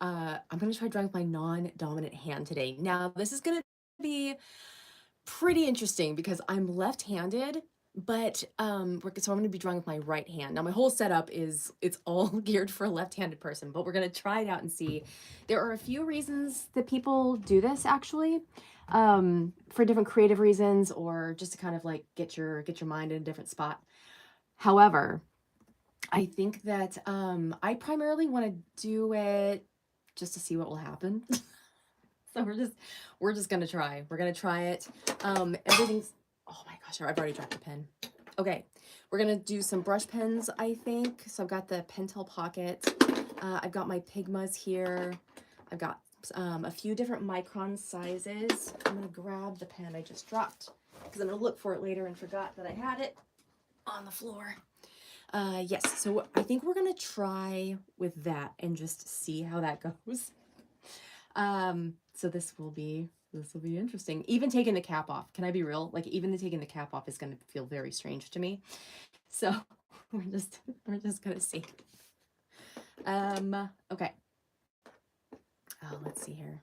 I'm gonna try drawing with my non-dominant hand today. Now, this is gonna be pretty interesting because I'm left-handed, but so I'm gonna be drawing with my right hand. Now, my whole setup is it's all geared for a left-handed person, but we're gonna try it out and see. There are a few reasons that people do this actually, for different creative reasons or just to kind of like get your mind in a different spot. However, I think that I primarily want to do it just to see what will happen. So we're just gonna try. We're gonna try it. Everything's oh my gosh, I've already dropped the pen. Okay, we're gonna do some brush pens, I think. So I've got the Pentel Pocket. I've got my Pigmas here. I've got a few different micron sizes. I'm gonna grab the pen I just dropped because I'm gonna look for it later and forgot that I had it on the floor. Yes, so I think we're gonna try with that and just see how that goes. So this will be interesting. Even taking the cap off, can I be real? Like even taking the cap off is gonna feel very strange to me. So we're just gonna see. Okay. Let's see here.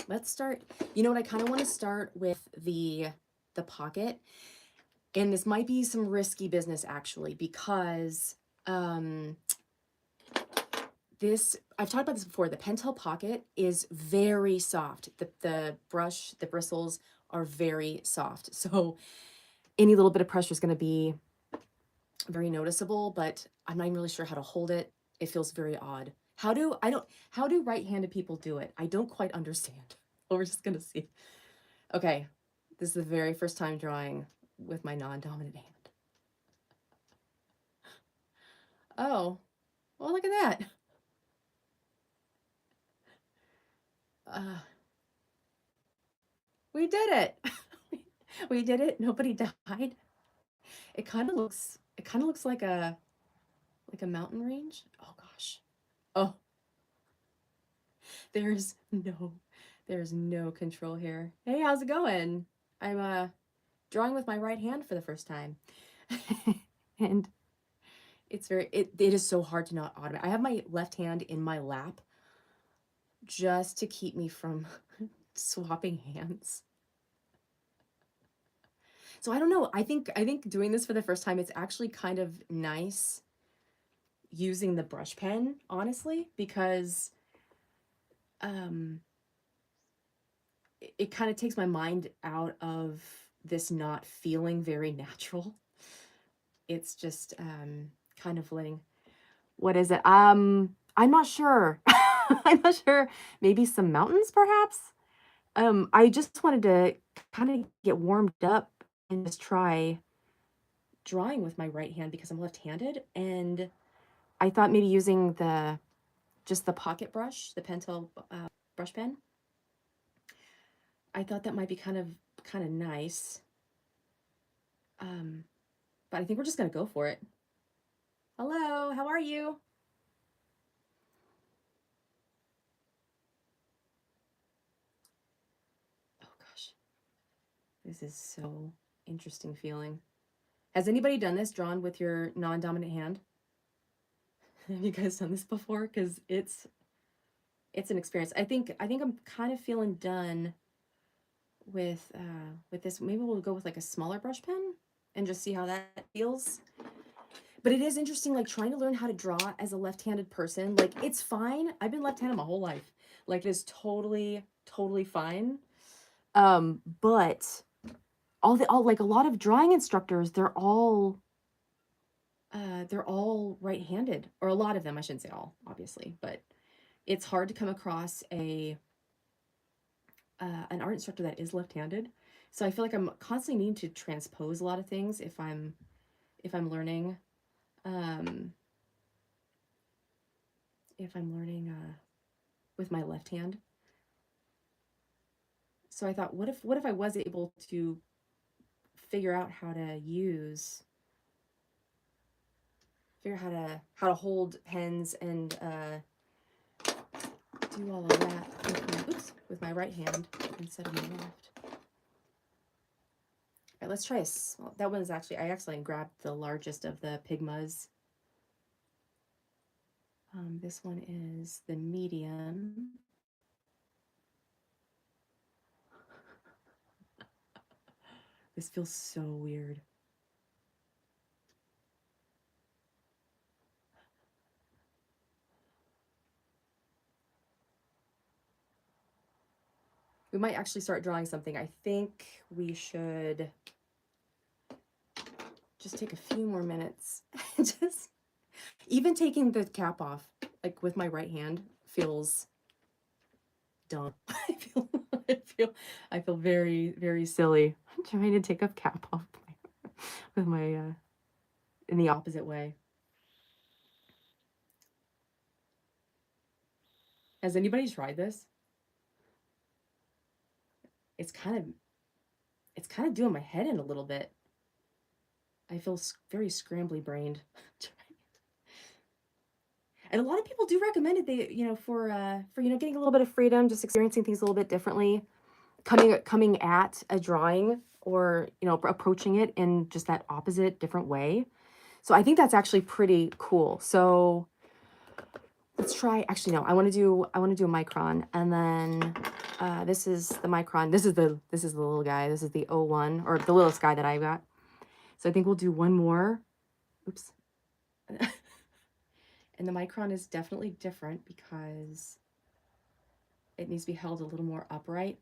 Let's start. You know what? I kind of want to start with the pocket. And this might be some risky business actually, because this I've talked about this before. The Pentel Pocket is very soft. The brush, the bristles are very soft. So any little bit of pressure is going to be very noticeable, but I'm not even really sure how to hold it. It feels very odd. How do right-handed people do it? I don't quite understand. But we're just going to see. Okay. This is the very first time drawing with my non-dominant hand. Oh, well, look at that. Uh, we did it. We did it. Nobody died. It kind of looks like a mountain range. Oh gosh. Oh, there's no there's no control here. Hey, how's it going? I'm drawing with my right hand for the first time. And it is so hard to not automate. I have my left hand in my lap just to keep me from swapping hands. So I don't know. I think doing this for the first time, it's actually kind of nice using the brush pen, honestly, because um it kind of takes my mind out of this not feeling very natural. It's just kind of letting what is it? I'm not sure. I'm not sure. Maybe some mountains perhaps? I just wanted to kind of get warmed up and just try drawing with my right hand because I'm left-handed, and I thought maybe using the just the pocket brush, the Pentel brush pen. I thought that might be kind of nice. Um, but I think we're just gonna go for it. Hello, how are you? Oh gosh, this is so interesting feeling. Has anybody done this, drawn with your non-dominant hand? Have you guys done this before? Because it's an experience. I think I'm kind of feeling done with this. Maybe we'll go with like a smaller brush pen and just see how that feels. But it is interesting, like trying to learn how to draw as a left-handed person. Like it's fine. I've been left-handed my whole life. Like it's totally fine. But all like a lot of drawing instructors, they're all right-handed, or a lot of them. I shouldn't say all, obviously, but it's hard to come across an art instructor that is left-handed. So I feel like I'm constantly needing to transpose a lot of things if I'm learning um if I'm learning with my left hand. So I thought, what if I was able to figure out how to hold pens and do all of that with my right hand instead of my left. All right, let's try a small. That one's actually I accidentally grabbed the largest of the Pigmas. This one is the medium. This feels so weird. We might actually start drawing something. I think we should just take a few more minutes. Just even taking the cap off, like with my right hand, feels dumb. I feel very, very silly. I'm trying to take a cap off with my in the opposite way. Has anybody tried this? It's kind of it's kind of doing my head in a little bit. I feel very scrambly brained. And a lot of people do recommend it. They, for getting a little bit of freedom, just experiencing things a little bit differently, coming at a drawing or approaching it in just that opposite, different way. So I think that's actually pretty cool. So let's try. Actually, no, I want to do a micron, and then this is the micron. This is the little guy. This is the 01, or the littlest guy that I got. So I think we'll do one more. Oops. And the micron is definitely different because it needs to be held a little more upright.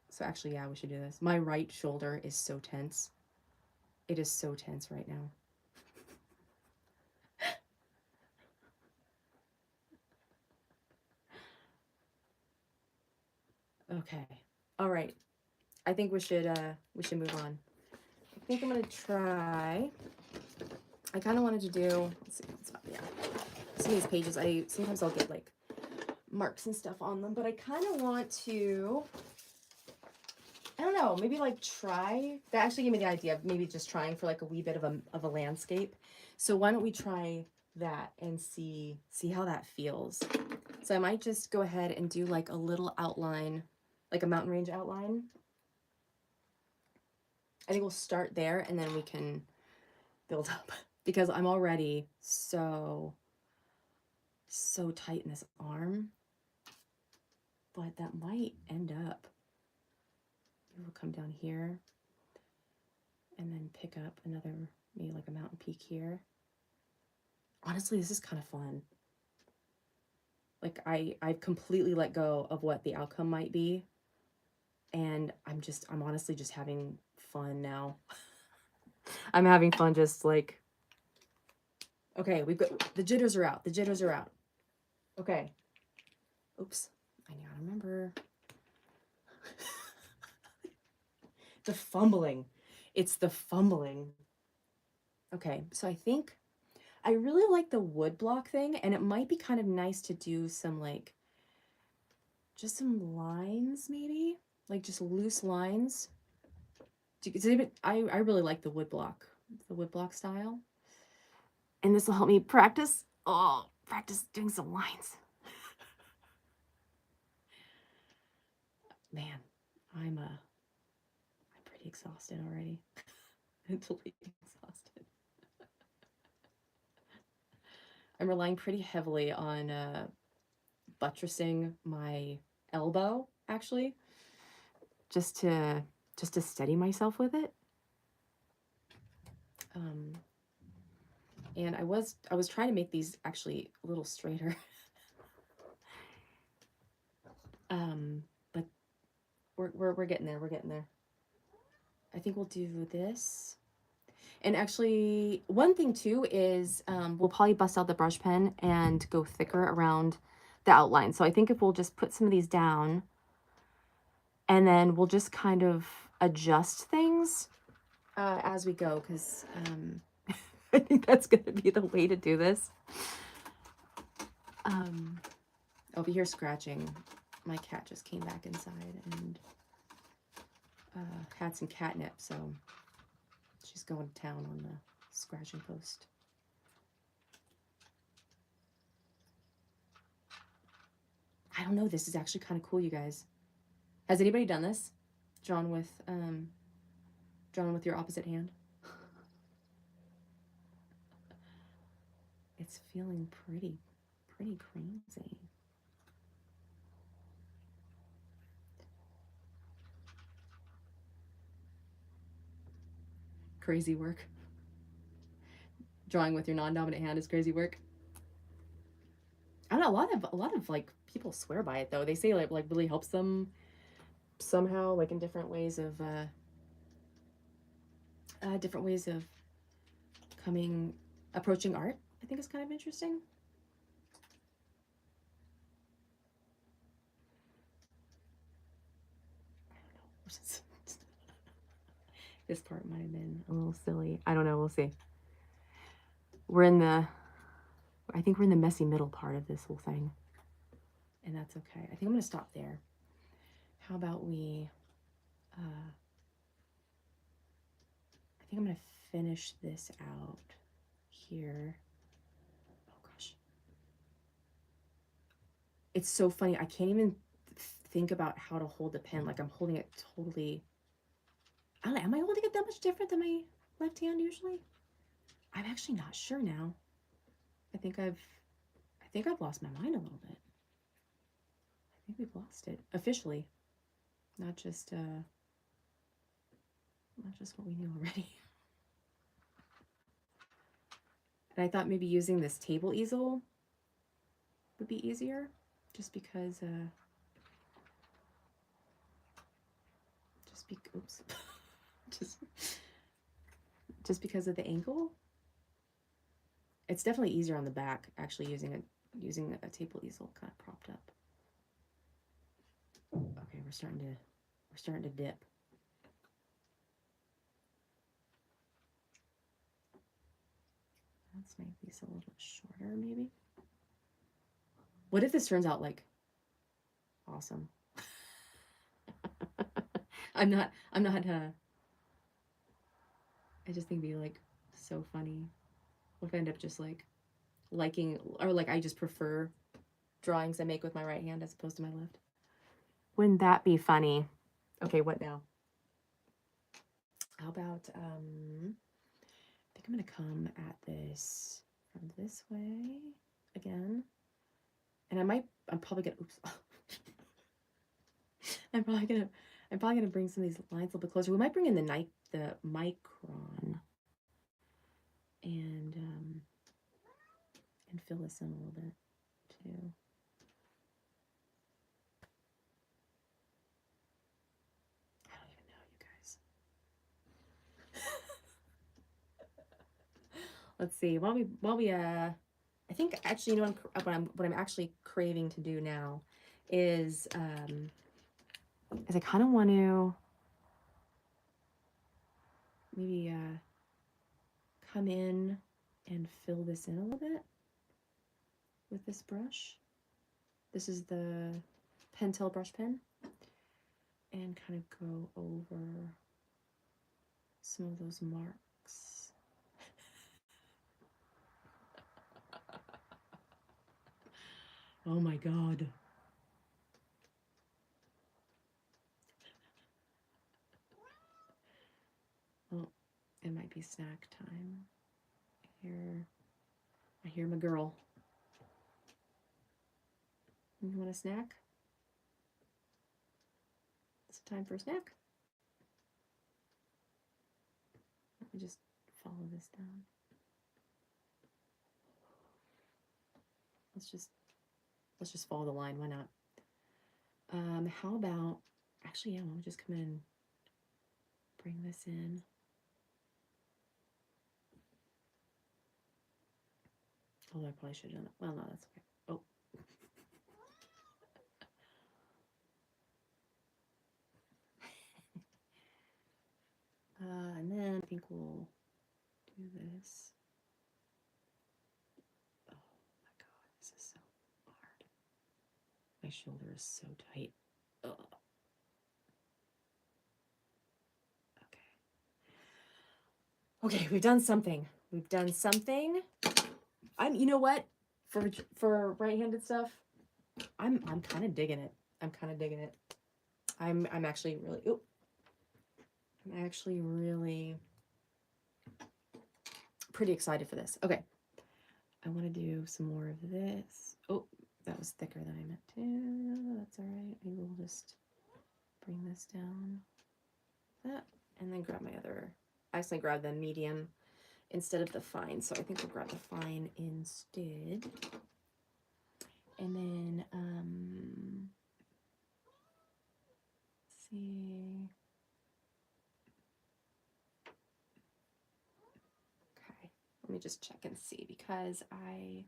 So actually, yeah, we should do this. My right shoulder is so tense. It is so tense right now. Okay. All right. I think we should move on. I think I'm gonna try. I kind of wanted to do. Let's see. Yeah. Some of these pages, sometimes I'll get like marks and stuff on them, but I kind of want to. I don't know. Maybe like try. That actually gave me the idea of maybe just trying for like a wee bit of a landscape. So why don't we try that and see how that feels. So I might just go ahead and do like a little outline, like a mountain range outline. I think we'll start there and then we can build up because I'm already so tight in this arm, but that might end up, we'll come down here and then pick up another, maybe like a mountain peak here. Honestly, this is kind of fun. Like I've completely let go of what the outcome might be. And I'm honestly just having fun now. I'm having fun just like, okay, we've got, the jitters are out. The jitters are out. Okay. Oops. I gotta remember. The fumbling. It's the fumbling. Okay, so I think I really like the wood block thing, and it might be kind of nice to do some like, just some lines maybe? Like just loose lines. I really like the wood block style. And this will help me practice. Oh, practice doing some lines. Man, I'm pretty exhausted already. Mentally exhausted. I'm relying pretty heavily on buttressing my elbow, actually, just to steady myself with it. And I was trying to make these actually a little straighter. But we're getting there. We're getting there. I think we'll do this. And actually, one thing too is we'll probably bust out the brush pen and go thicker around the outline. So I think if we'll just put some of these down and then we'll just kind of adjust things as we go, because I think that's going to be the way to do this. Over here scratching, my cat just came back inside and had some catnip, so she's going to town on the scratching post. I don't know, this is actually kind of cool, you guys. Has anybody done this? Drawn with your opposite hand? It's feeling pretty crazy. crazy work. Drawing with your non-dominant hand is crazy work. I don't know, a lot of like people swear by it though. They say like really helps them somehow, like in different ways of approaching art. I think is kind of interesting. I don't know. This part might have been a little silly. I don't know. We'll see. I think we're in the messy middle part of this whole thing. And that's okay. I think I'm going to stop there. How about we, I think I'm going to finish this out here. Oh gosh. It's so funny. I can't even think about how to hold the pen. Like I'm holding it totally. I don't know. Am I holding it that much different than my left hand usually? I'm actually not sure now. I think I've lost my mind a little bit. I think we've lost it officially, not just what we knew already. And I thought maybe using this table easel would be easier, just because oops, just because of the angle. It's definitely easier on the back, actually using a table easel kind of propped up. Okay, we're starting to dip. Let's make these a little shorter, maybe. What if this turns out like awesome? I'm not I just think it'd be like so funny. What if I end up just like liking, or like I just prefer drawings I make with my right hand as opposed to my left? Wouldn't that be funny? Okay, what now? How about I think I'm gonna come at this from this way again. And I'm probably gonna oops. I'm probably gonna bring some of these lines a little bit closer. We might bring in the micron and fill this in a little bit too. I don't even know, you guys. Let's see. While we I think actually, you know what I'm actually craving to do now is I kind of want to maybe come in and fill this in a little bit with this brush. This is the Pentel brush pen, and kind of go over some of those marks. Oh my god. Oh, it might be snack time. I hear my girl. You want a snack? It's time for a snack. Let me just follow this down. Let's just follow the line. Why not? How about actually, yeah, we'll just come in, bring this in. Although I probably should have done it. Well, no, that's okay. Oh. And then I think we'll do this. Oh my god, this is so hard. My shoulder is so tight. Ugh. Okay. Okay, we've done something. We've done something. You know what? For right-handed stuff, I'm kind of digging it. I'm kind of digging it. I'm actually really I'm actually really pretty excited for this. Okay. I want to do some more of this. Oh, that was thicker than I meant to. That's all right. Maybe we'll just bring this down. That, and then grab my other. I accidentally grabbed the medium instead of the fine, so I think we'll grab the fine instead. And then, let's see. Okay, let me just check and see because let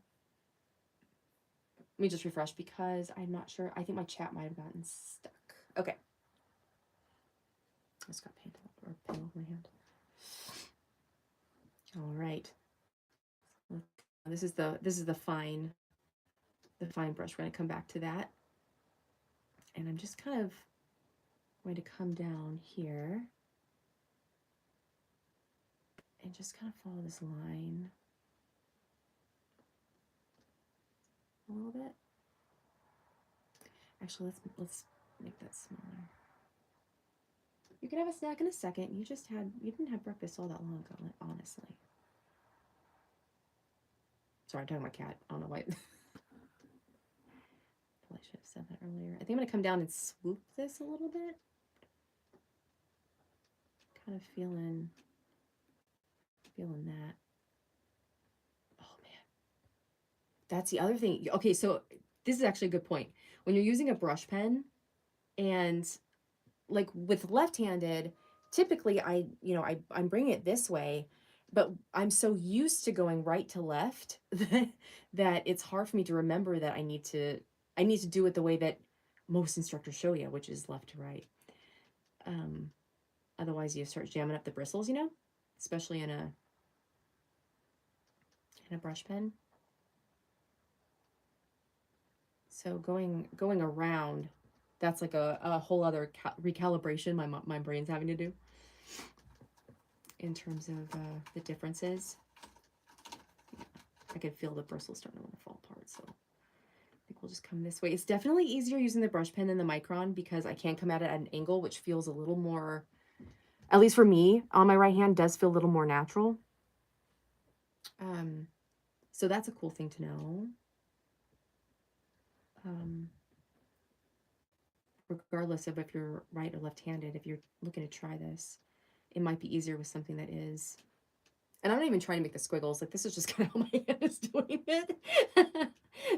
me just refresh because I'm not sure. I think my chat might have gotten stuck. Okay. I just got paint or pen over my hand. All right. This is the fine brush. We're going to come back to that. And I'm just kind of going to come down here and just kind of follow this line a little bit. Actually, let's make that smaller. You can have a snack in a second. You didn't have breakfast all that long ago, honestly. Sorry, I'm talking about cat. I don't know why. Probably should have said that earlier. I think I'm gonna come down and swoop this a little bit. Kind of feeling that. Oh man. That's the other thing. Okay, so this is actually a good point. When you're using a brush pen and like with left-handed, typically I'm bringing it this way, but I'm so used to going right to left that it's hard for me to remember that I need to do it the way that most instructors show you, which is left to right. Otherwise you start jamming up the bristles, especially in a brush pen. So going around, that's like a whole other recalibration my brain's having to do in terms of the differences. I could feel the bristles starting to want to fall apart, so I think we'll just come this way. It's definitely easier using the brush pen than the micron because I can come at it at an angle, which feels a little more, at least for me, on my right hand, does feel a little more natural. So that's a cool thing to know. Regardless of if you're right or left-handed, if you're looking to try this, it might be easier with something that is, and I'm not even trying to make the squiggles, like this is just kind of how my hand is doing it.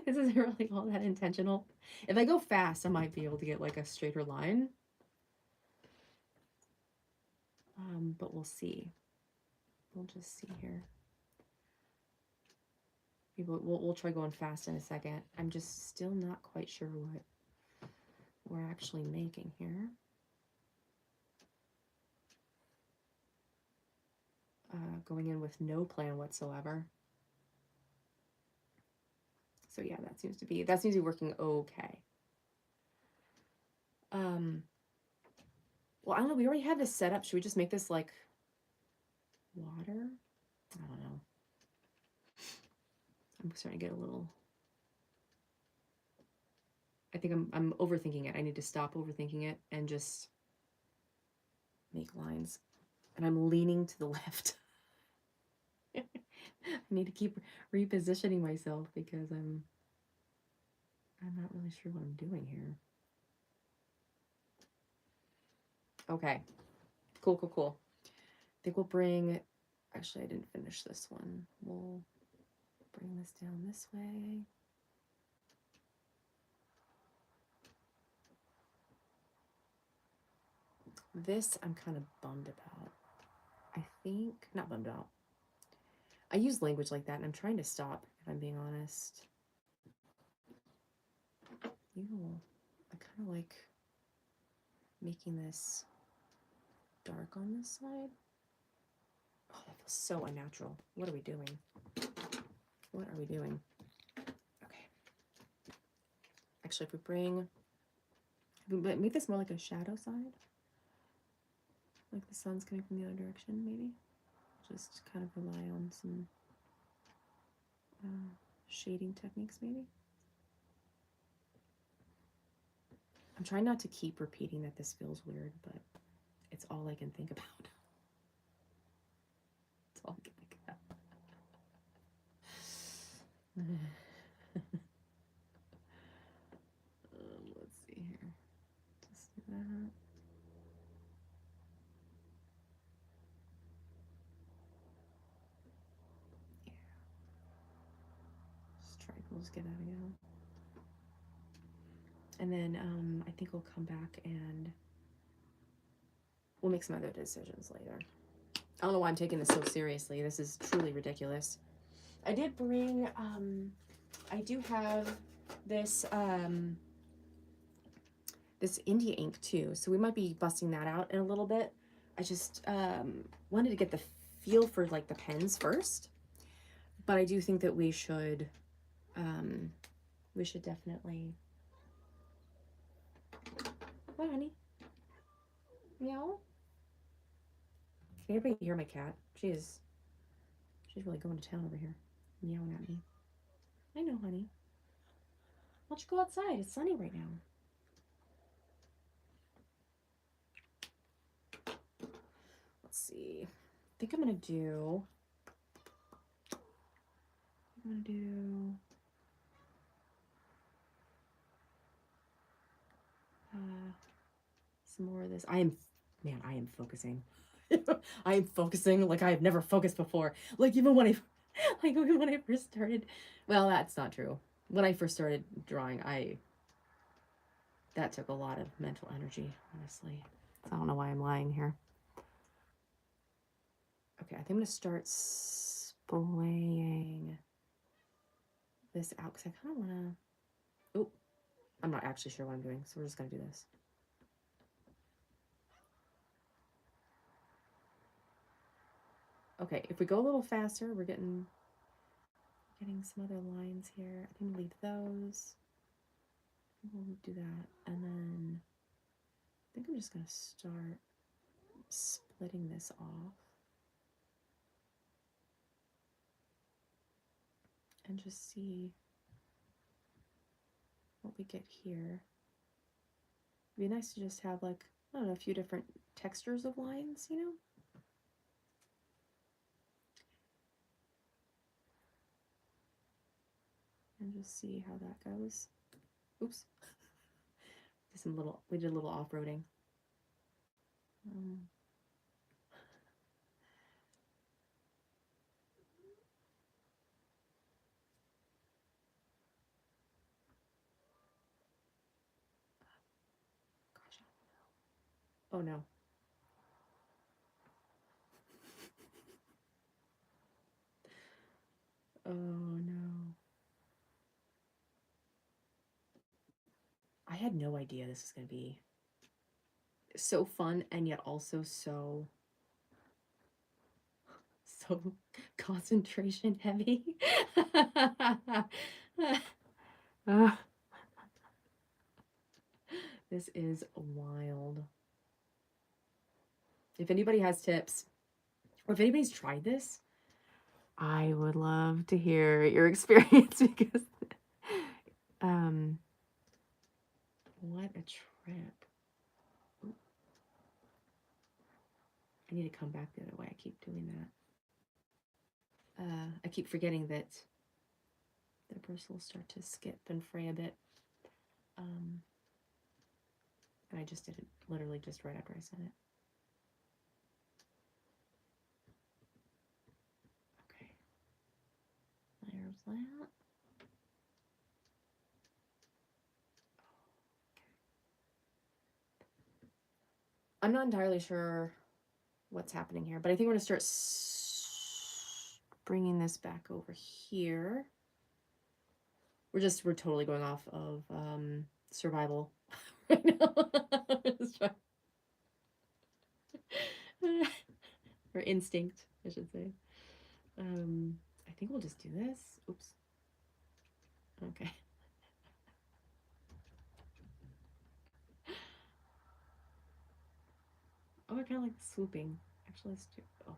This isn't really all that intentional. If I go fast, I might be able to get like a straighter line. But we'll see. We'll just see here. We'll try going fast in a second. I'm just still not quite sure what we're actually making here. Going in with no plan whatsoever. So yeah, that seems to be working okay. Well, I don't know. We already have this set up. Should we just make this like water? I don't know. I'm starting to get a little. I think I'm overthinking it. I need to stop overthinking it and just make lines. And I'm leaning to the left. I need to keep repositioning myself because I'm not really sure what I'm doing here. Okay. Cool. I think we'll bring, actually I didn't finish this one. We'll bring this down this way. This I'm kind of bummed about. I think, not bummed out. I use language like that and I'm trying to stop, if I'm being honest. I kind of like making this dark on this side. Oh, that feels so unnatural. What are we doing? What are we doing? Okay. Actually, if we make this more like a shadow side, like the sun's coming from the other direction, maybe. Just kind of rely on some shading techniques, maybe. I'm trying not to keep repeating that this feels weird, but it's all I can think about. It's all I can think about. Let's see here. Just do that. We'll just give that a go. And then I think we'll come back and we'll make some other decisions later. I don't know why I'm taking this so seriously. This is truly ridiculous. I did bring, I do have this, this India ink too. So we might be busting that out in a little bit. I just wanted to get the feel for like the pens first. But I do think that we should definitely. What, honey? Meow? Can anybody hear my cat? She's really going to town over here, meowing at me. I know, honey. Why don't you go outside? It's sunny right now. Let's see. I think I'm gonna do. Some more of this. I am focusing. I am focusing like I have never focused before. Like even when I first started. Well, that's not true. When I first started drawing, that took a lot of mental energy, honestly. So I don't know why I'm lying here. Okay, I think I'm gonna start splaying this out because I kind of wanna. Oh, I'm not actually sure what I'm doing, so we're just gonna do this. Okay, if we go a little faster, we're getting some other lines here. I think we'll leave those. We'll do that, and then I think I'm just gonna start splitting this off and just see what we get here. It'd be nice to just have like, I don't know, a few different textures of lines, you know? And just see how that goes. Oops. We did a little off-roading. Gosh, oh no. Oh no. I had no idea this was going to be so fun and yet also so concentration heavy. This is wild. If anybody has tips, or if anybody's tried this, I would love to hear your experience because what a trip. Ooh. I need to come back the other way. I keep doing that. I keep forgetting that the bristle will start to skip and fray a bit. And I just did it literally just right after I said it. Okay. There's that. I'm not entirely sure what's happening here, but I think we're going to start bringing this back over here. We're totally going off of survival right now. Or instinct, I should say. I think we'll just do this. Oops. Okay. Oh, I kind of like the swooping. Actually, let's do. Oh.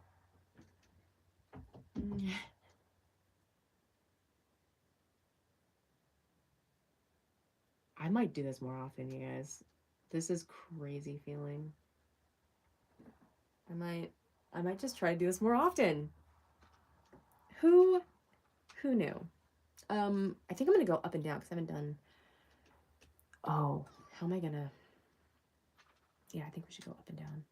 I might do this more often, you guys. This is crazy feeling. I might just try to do this more often. Who knew? I think I'm gonna go up and down because I haven't done. Oh, how am I gonna? Yeah, I think we should go up and down.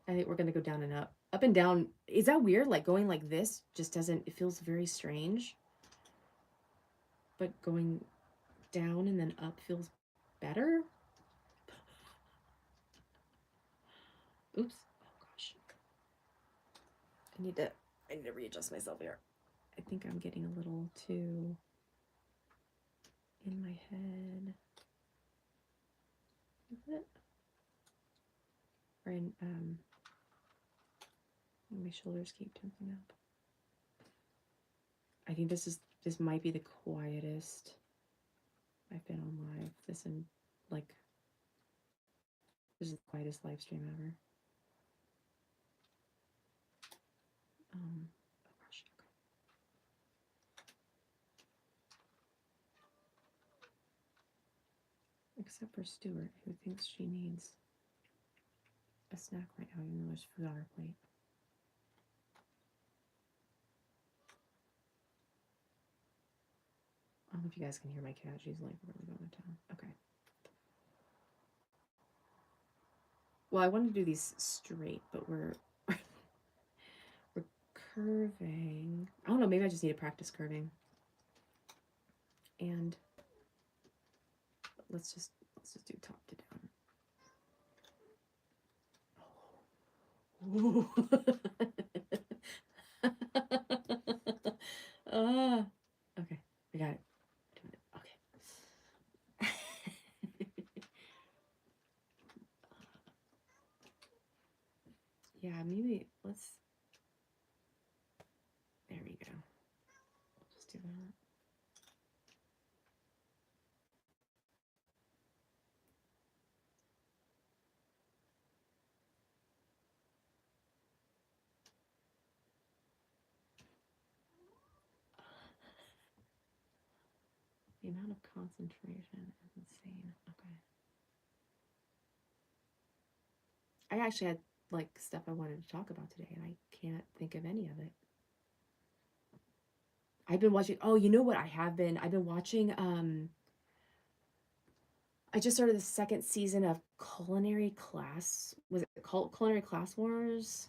I think we're gonna go down and up. Up and down. Is that weird? Like going like this just doesn't, it feels very strange. But going down and then up feels better. Oops. Oh gosh. I need to readjust myself here. I think I'm getting a little too in my head. Is it? Or in my shoulders keep tensing up. I think this might be the quietest I've been on live. This is the quietest live stream ever. Oh gosh. Except for Stuart, who thinks she needs a snack right now, even though there's food on her plate. I don't know if you guys can hear my cat. She's like really going to town. Okay. Well, I wanted to do these straight, but we're curving. I don't know. Maybe I just need to practice curving. And let's just do top to down. Ooh. Okay, I got it. Okay. Yeah, maybe let's. There we go. We'll just do that. The amount of concentration is insane. Okay. I actually had like stuff I wanted to talk about today, and I can't think of any of it. I've been watching. Oh, you know what I have been? I've been watching. I just started the second season of Culinary Class. Was it called Culinary Class Wars?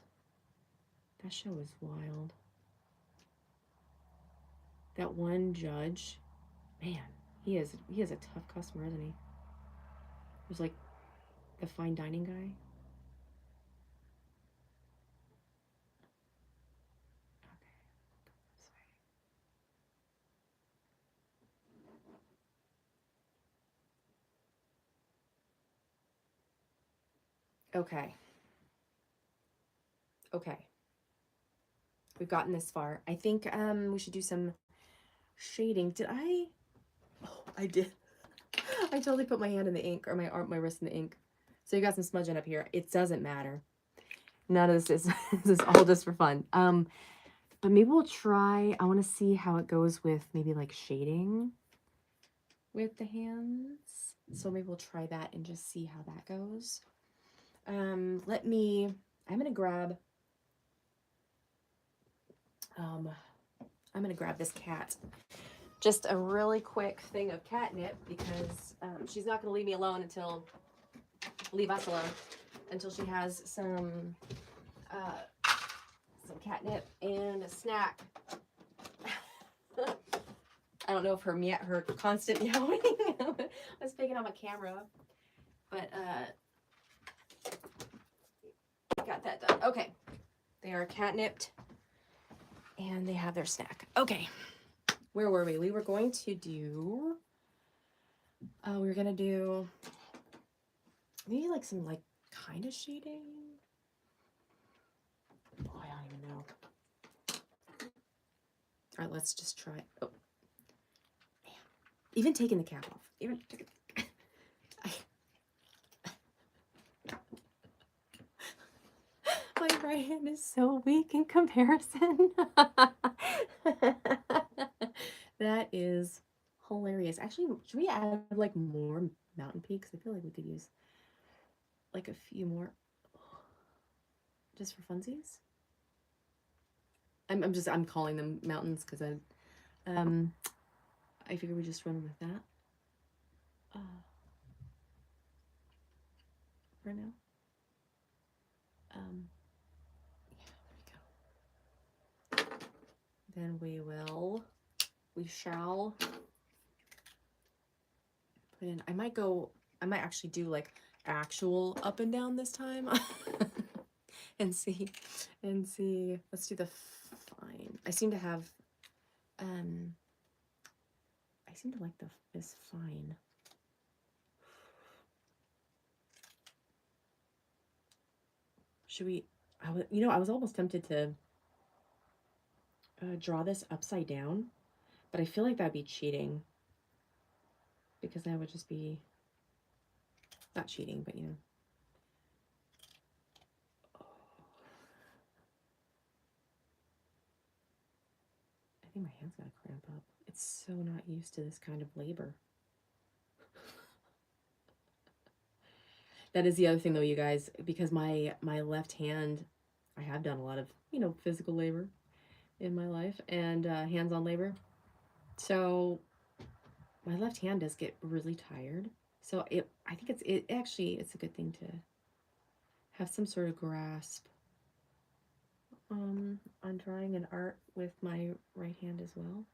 That show was wild. That one judge, man, he is a tough customer, isn't he? There's like the fine dining guy. Okay. Okay. We've gotten this far. I think we should do some shading. Did I? Oh, I did. I totally put my hand in the ink, or my arm, my wrist in the ink. So you got some smudging up here. It doesn't matter. None of this is this is all just for fun. But maybe we'll try. I want to see how it goes with maybe like shading with the hands. So maybe we'll try that and just see how that goes. I'm gonna grab I'm gonna grab this cat. Just a really quick thing of catnip, because she's not gonna leave me alone leave us alone until she has some catnip and a snack. I don't know if her constant meowing was picking on my camera, but got that done. Okay, they are catnipped and they have their snack. Okay, where were we? We were going to do. We were gonna do maybe like some like kind of shading. Oh, I don't even know. All right, let's just try. Oh, man. Even taking the cap off. Even my right hand is so weak in comparison. That is hilarious. Actually, should we add like more mountain peaks? I feel like we could use like a few more just for funsies. I'm calling them mountains because I figure we just run with that for now. Yeah, there we go. Then we shall put in, I might actually do like actual up and down this time. and see, let's do the fine. I seem to like this fine. Should we, I was almost tempted to draw this upside down, but I feel like that'd be cheating, because that would just be, not cheating, but you know. Oh. I think my hand's gonna cramp up. It's so not used to this kind of labor. That is the other thing though, you guys, because my left hand, I have done a lot of, physical labor in my life, and hands-on labor. So my left hand does get really tired. So I think it's a good thing to have some sort of grasp on drawing and art with my right hand as well.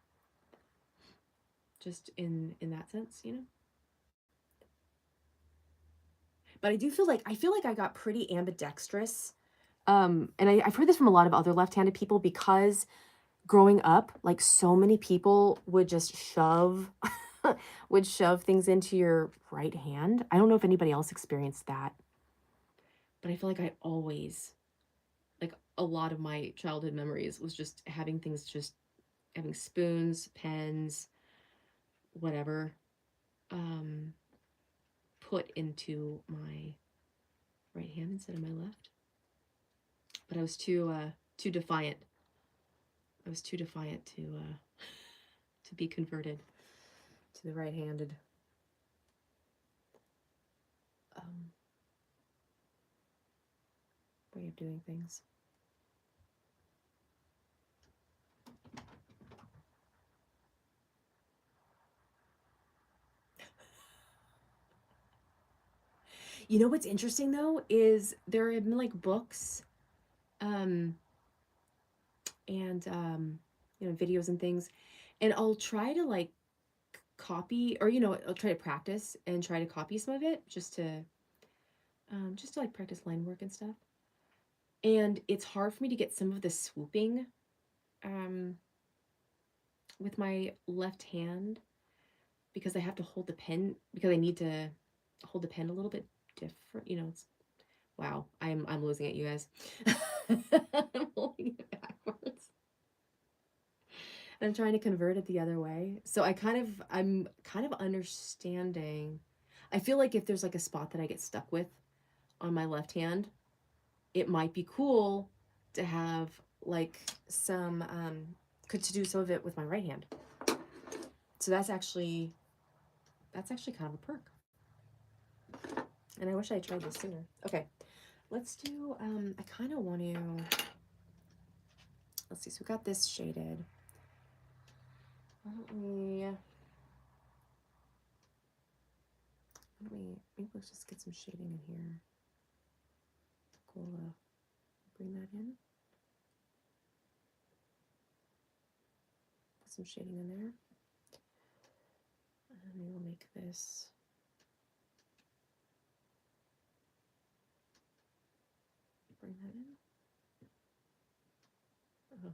Just in that sense, But I feel like I got pretty ambidextrous. And I've heard this from a lot of other left-handed people, because growing up, like, so many people would just shove things into your right hand. I don't know if anybody else experienced that, but I feel like I always, like, a lot of my childhood memories was just having spoons, pens, whatever, put into my right hand instead of my left. But I was too defiant. I was too defiant to be converted to the right-handed way of doing things. You know what's interesting though is there have been like books, and videos and things, and I'll try to like copy, or I'll try to practice and try to copy some of it, just to like practice line work and stuff. And it's hard for me to get some of the swooping with my left hand, because I have to hold the pen, because I need to hold the pen a little bit different. It's, wow, I'm losing it, you guys. I'm holding it backwards. I'm trying to convert it the other way. So I'm kind of understanding. I feel like if there's like a spot that I get stuck with on my left hand, it might be cool to have like some to do some of it with my right hand. So that's actually kind of a perk. And I wish I had tried this sooner. Okay, let's do I kind of want to, let's see, so we got this shaded. Why don't we maybe let's just get some shading in here. We'll bring that in. Put some shading in there. And we will make this bring that in. Oh.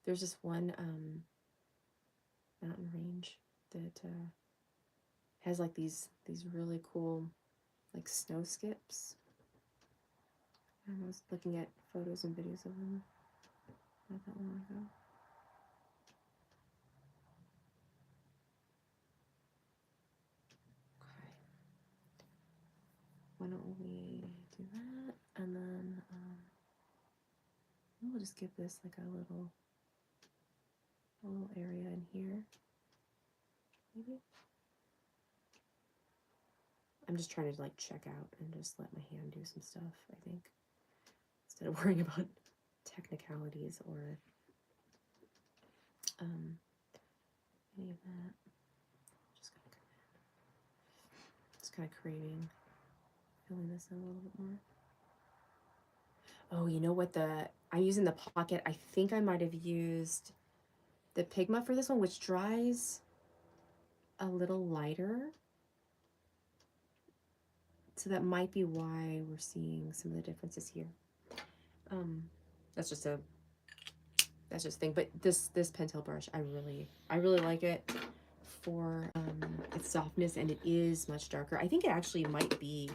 There's this one mountain range that has like these really cool like snow skips. I was looking at photos and videos of them not that long ago. Okay. Why don't we do that, and then we'll just give this like a little area in here, maybe. I'm just trying to like check out and just let my hand do some stuff, I think, instead of worrying about technicalities or any of that. Just gonna come in. kind of craving filling this in a little bit more. Oh, you know what I'm using the pocket. I think I might have used the Pigma for this one, which dries a little lighter. So that might be why we're seeing some of the differences here. That's just a thing. But this Pentel brush, I really like it for its softness, and it is much darker. I think it actually might be.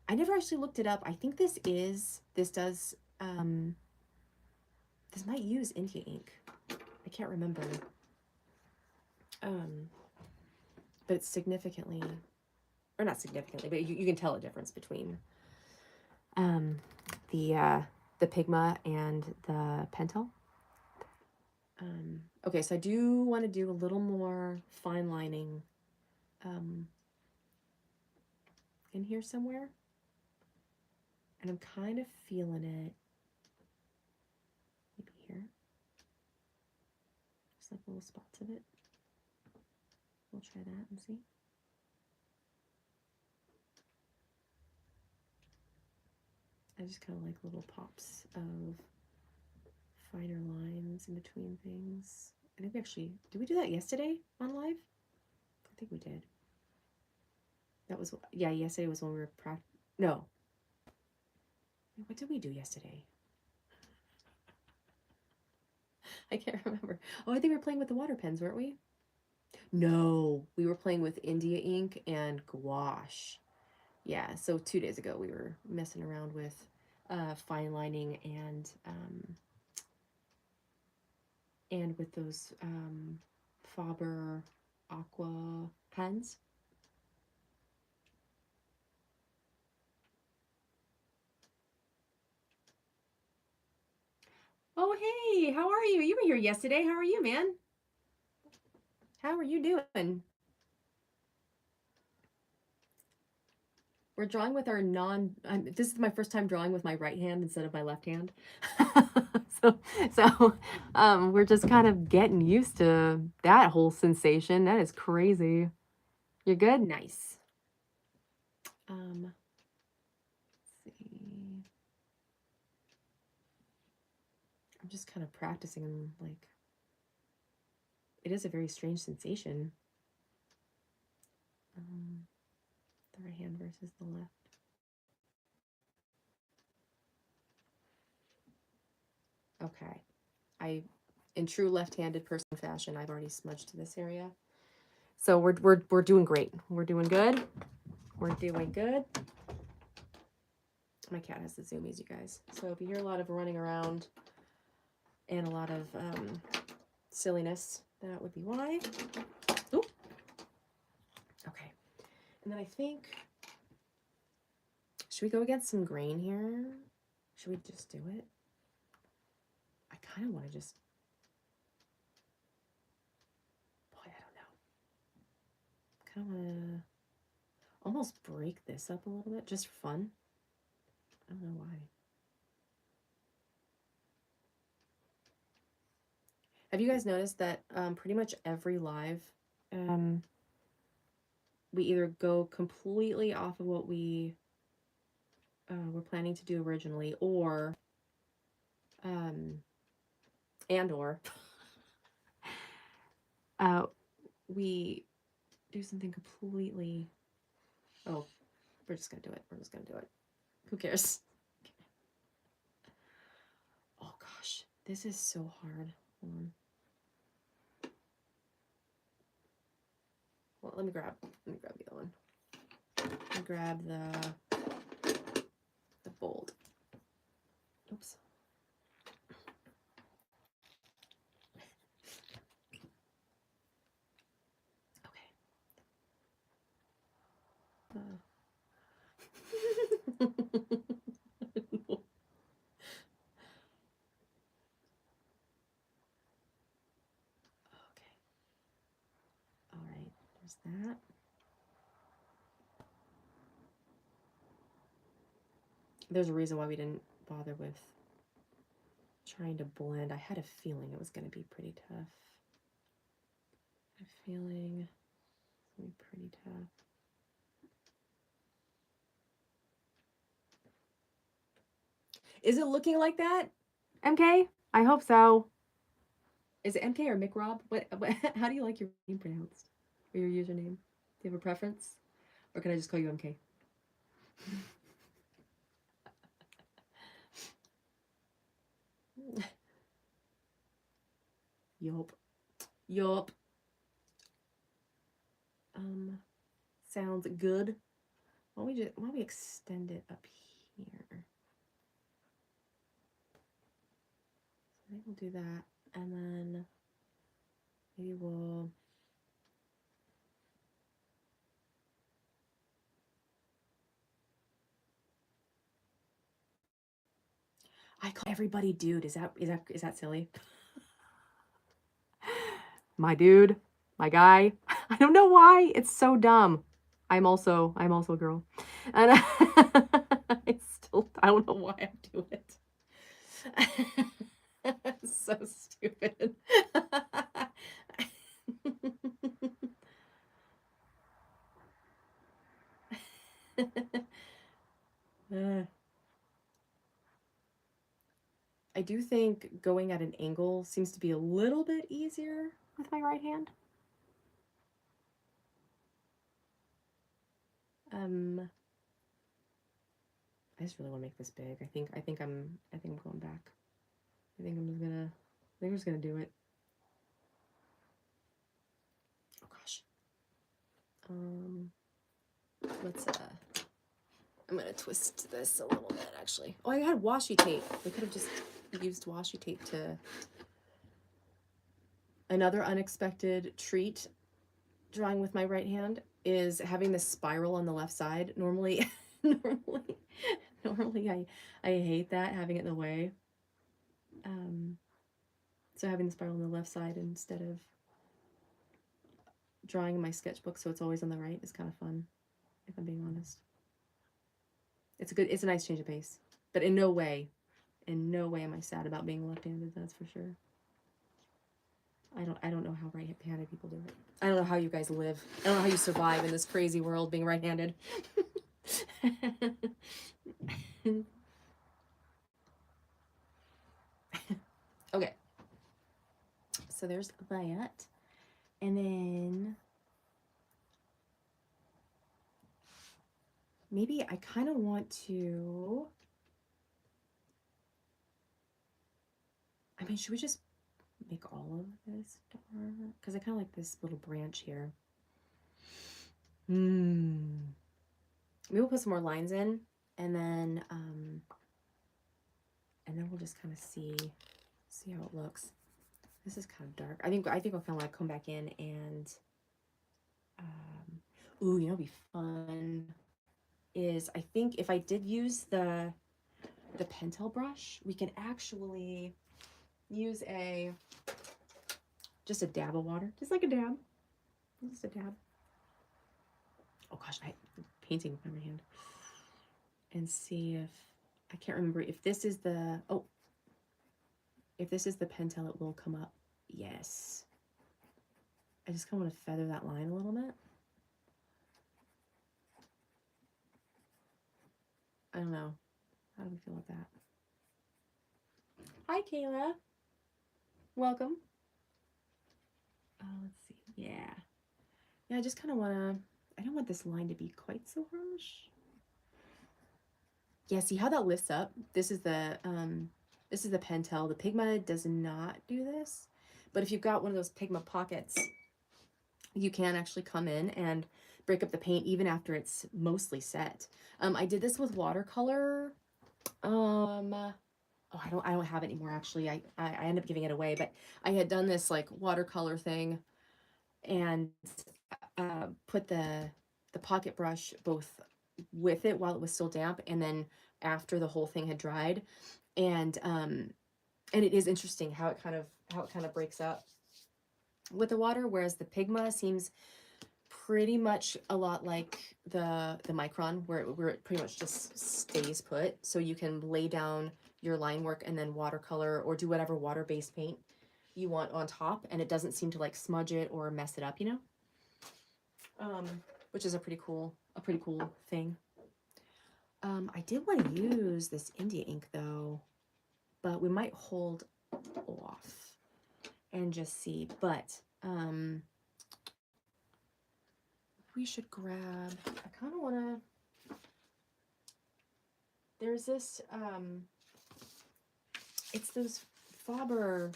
I never actually looked it up. I think this does. This might use India ink. I can't remember. But it's significantly, or not significantly, but you can tell a difference between the Pigma and the Pentel. Okay, so I do want to do a little more fine lining in here somewhere. And I'm kind of feeling it. Maybe here. Just like little spots of it. We'll try that and see. I just kind of like little pops of finer lines in between things. I think we actually, did we do that yesterday on live? I think we did. That was, yeah, yesterday was when we were no. What did we do yesterday? I can't remember. Oh, I think we were playing with the water pens, weren't we? No, we were playing with India ink and gouache. Yeah, so 2 days ago we were messing around with fine lining and with those Faber Aqua pens. Oh, hey, how are you? You were here yesterday. How are you, man? How are you doing? We're drawing with our this is my first time drawing with my right hand instead of my left hand. so we're just kind of getting used to that whole sensation. That is crazy. You're good? Nice. Let's see. I'm just kind of practicing, like, it is a very strange sensation. The right hand versus the left. Okay. In true left-handed person fashion, I've already smudged this area. So we're doing great. We're doing good. We're doing good. My cat has the zoomies, you guys. So if you hear a lot of running around and a lot of silliness, that would be why. Ooh. Okay. And then I think, should we go against some grain here? Should we just do it? I kind of want to just, boy, I don't know. Kind of want to almost break this up a little bit, just for fun. I don't know why. Have you guys noticed that pretty much every live, we either go completely off of what we were planning to do originally, or we do something completely, oh, we're just gonna do it. We're just gonna do it. Who cares? Oh gosh, this is so hard. Hold on. Well, let me grab the other one. Let me grab the bold. Oops. Okay. All right, there's that. There's a reason why we didn't bother with trying to blend. I had a feeling it was going to be pretty tough. A feeling it's going to be pretty tough. Is it looking like that? MK? I hope so. Is it MK or McRob? How do you like your name pronounced? Or your username? Do you have a preference? Or can I just call you MK? Yup. Yup. Sounds good. Why don't we extend it up here? So I think we'll do that. And then maybe we'll I call everybody dude. Is that silly? My dude, my guy. I don't know why. It's so dumb. I'm also a girl. And I don't know why I do it. It's so stupid. I do think going at an angle seems to be a little bit easier with my right hand. I just really want to make this big. I think I'm going back. I think I'm just gonna do it. Oh gosh. Let's I'm gonna twist this a little bit actually. Oh, I had washi tape. We could have just used washi tape to. Another unexpected treat drawing with my right hand is having this spiral on the left side. Normally I hate that, having it in the way. So having the spiral on the left side instead of drawing in my sketchbook so it's always on the right is kind of fun, if I'm being honest. It's a nice change of pace. But in no way am I sad about being left-handed, that's for sure. I don't know how right-handed people do it. I don't know how you guys live. I don't know how you survive in this crazy world being right-handed. Okay. So there's that. And then maybe I kind of want to, I mean, should we just make all of this dark? Because I kind of like this little branch here. Maybe we'll put some more lines in, and then we'll just kind of see how it looks. This is kind of dark. I think I'll kind of want to come back in and ooh, you know, what'd be fun is I think if I did use the Pentel brush, we can actually use just a dab of water, just like a dab, just a dab. Oh gosh, I'm painting with my hand, and see if I can't remember if this is the if this is the Pentel, it will come up. Yes. I just kind of want to feather that line a little bit. I don't know. How do we feel about that? Hi, Kayla. Welcome. Let's see. Yeah. Yeah, I just kind of want to, I don't want this line to be quite so harsh. Yeah, see how that lifts up? This is the Pentel. The Pigma does not do this. But if you've got one of those Pigma pockets, you can actually come in and break up the paint even after it's mostly set. I did this with watercolor. Oh, I don't have it anymore actually. I ended up giving it away, but I had done this like watercolor thing and put the pocket brush both with it while it was still damp and then after the whole thing had dried. And it is interesting how it kind of breaks up with the water, whereas the Pigma seems pretty much a lot like the Micron, where it pretty much just stays put. So you can lay down your line work and then watercolor or do whatever water-based paint you want on top, and it doesn't seem to like smudge it or mess it up, you know? Which is a pretty cool thing. I did want to use this India ink though, but we might hold off and just see. But we should grab, I kind of want to, there's this, it's those Faber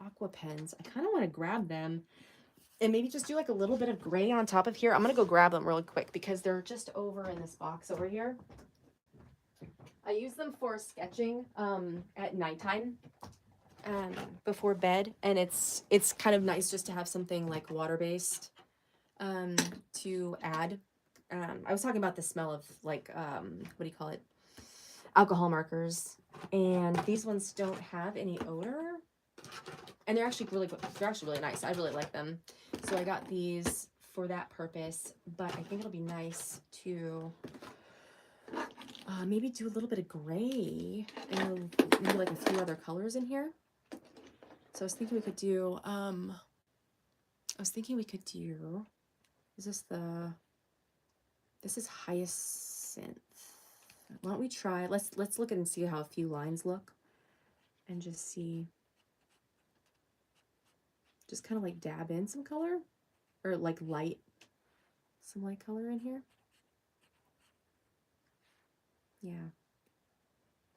aqua pens. I kind of want to grab them and maybe just do like a little bit of gray on top of here. I'm going to go grab them really quick because they're just over in this box over here. I use them for sketching at nighttime before bed, and it's kind of nice just to have something like water-based to add. I was talking about the smell of like, what do you call it? Alcohol markers, and these ones don't have any odor, and they're actually really nice. I really like them, so I got these for that purpose. But I think it'll be nice to maybe do a little bit of gray and maybe like a few other colors in here. So I was thinking we could do, this is hyacinth. Why don't we try, let's look at and see how a few lines look and just see, just kind of like dab in some color or like some light color in here. Yeah,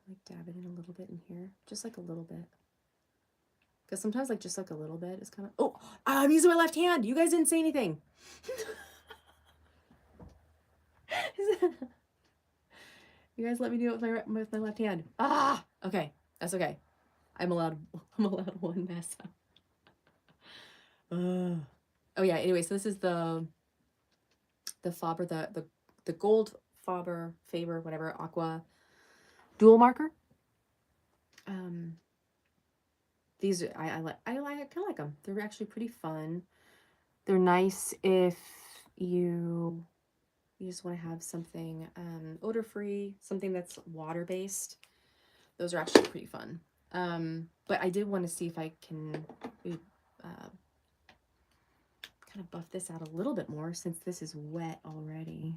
like dab it in a little bit in here, just like a little bit. Because sometimes like just like a little bit is kind of, oh, I'm using my left hand. You guys didn't say anything. You guys let me do it with my left hand. Ah, okay, that's okay. I'm allowed one mess up. Oh yeah. Anyway, so this is the Faber, the gold Faber whatever aqua dual marker. These I kind of like them. They're actually pretty fun. They're nice if you just want to have something odor free, something that's water based. Those are actually pretty fun. But I did want to see if I can kind of buff this out a little bit more since this is wet already.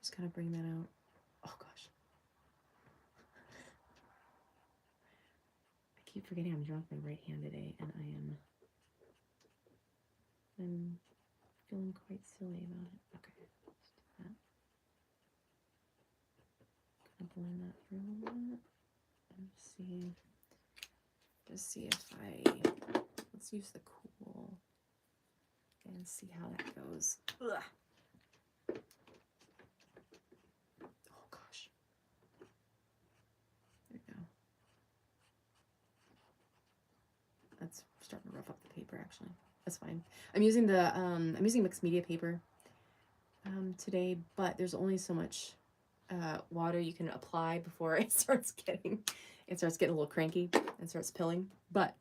Just kind of bring that out. Oh gosh. I keep forgetting I'm drawing with my right hand today, and I'm feeling quite silly about it. Okay, let's do that. Kind of blend that through a little bit. And just see if let's use the cool and see how that goes. Ugh. Oh gosh. There we go. That's starting to rough up the paper actually. That's fine. I'm using mixed media paper today, but there's only so much water you can apply before it starts getting a little cranky and starts pilling. But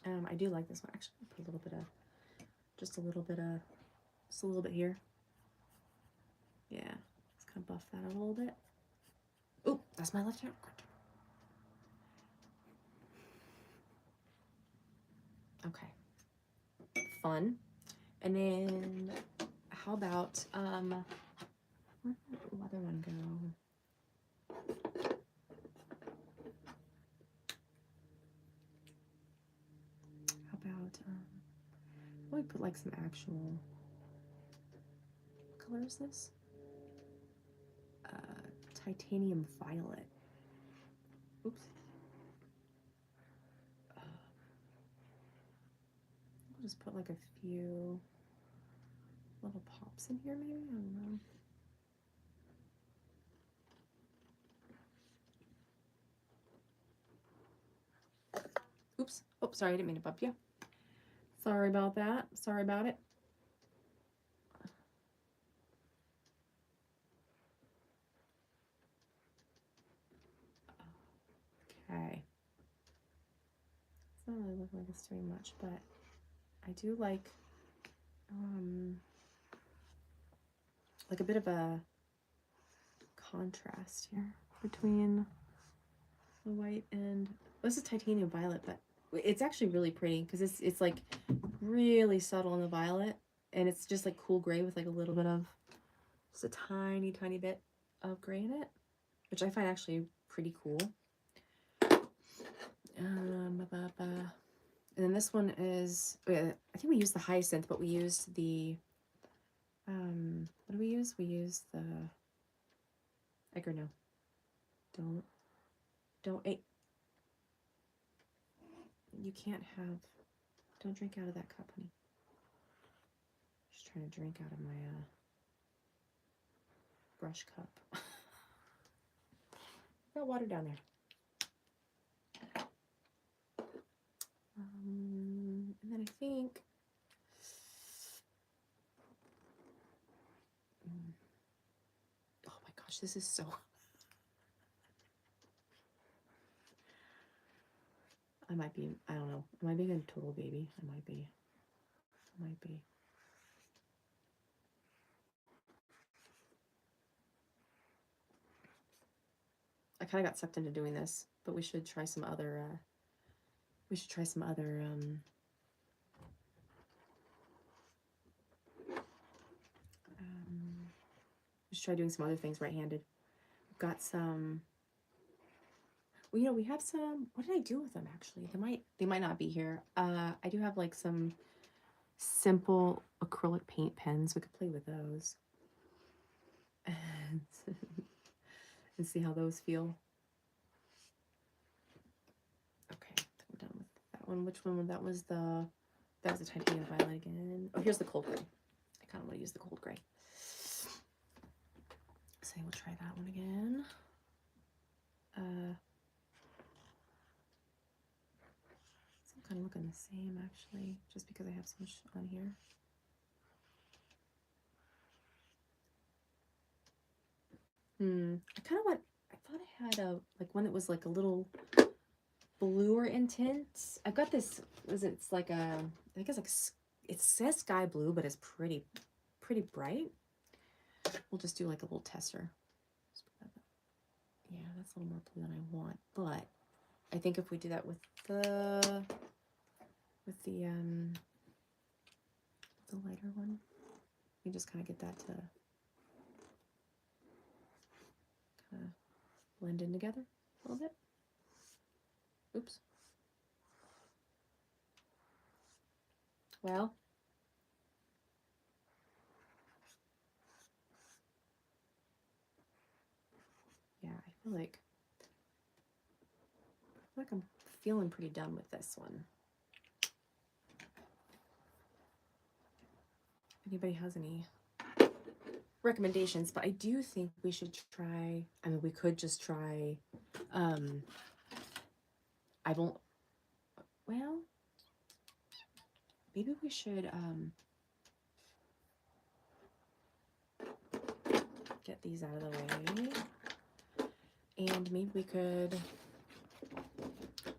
I do like this one. Actually, I'll put a little bit here. Yeah, let's kind of buff that out a little bit. Oh, that's my left hand. Okay, fun. And then how about where did the other one go? How about let me put like some actual, what color is this? Titanium violet. Oops. I'll just put like a few little pops in here maybe, I don't know. Oops. Oh, sorry, I didn't mean to bump you. Sorry about that. Sorry about it. Okay. It's not really looking like it's doing much, but I do like a bit of a contrast here between the white and this is titanium violet, but it's actually really pretty because it's like really subtle in the violet, and it's just like cool gray with like a little bit of Just a tiny, tiny bit of gray in it, which I find actually pretty cool. And then this one is, I think we used the hyacinth, but we used the, what do we use? We used the, Edgar, no. Don't, hey. You can't have, don't drink out of that cup, honey. Just trying to drink out of my brush cup. Got water down there. And then I think, oh my gosh, this is so, I might be, I don't know, am I being a total baby? I might be. I kind of got sucked into doing this, but we should try some other, we should try doing some other things right-handed. We've got some, well, you know, we have some, what did I do with them actually? They might not be here. I do have like some simple acrylic paint pens. We could play with those. And, and see how those feel. Okay, we're done with that one. Which one? That was the titanium violet again. Oh, here's the cold gray. I kind of want to use the cold gray. So we'll try that one again. Some kind of looking the same actually, just because I have so much on here. I kind of want, I thought I had a, like one that was like a little bluer in tints. I've got this, it's like a, I think it's like, it says sky blue, but it's pretty bright. We'll just do like a little tester. Yeah, that's a little more blue than I want, but I think if we do that with the lighter one, we just kind of get that to kind of blend in together a little bit. Oops. Well, yeah, I feel like I'm feeling pretty done with this one. If anybody has any recommendations, but I do think we should try, I mean, we could just try, I won't, well, maybe we should, get these out of the way, and maybe we could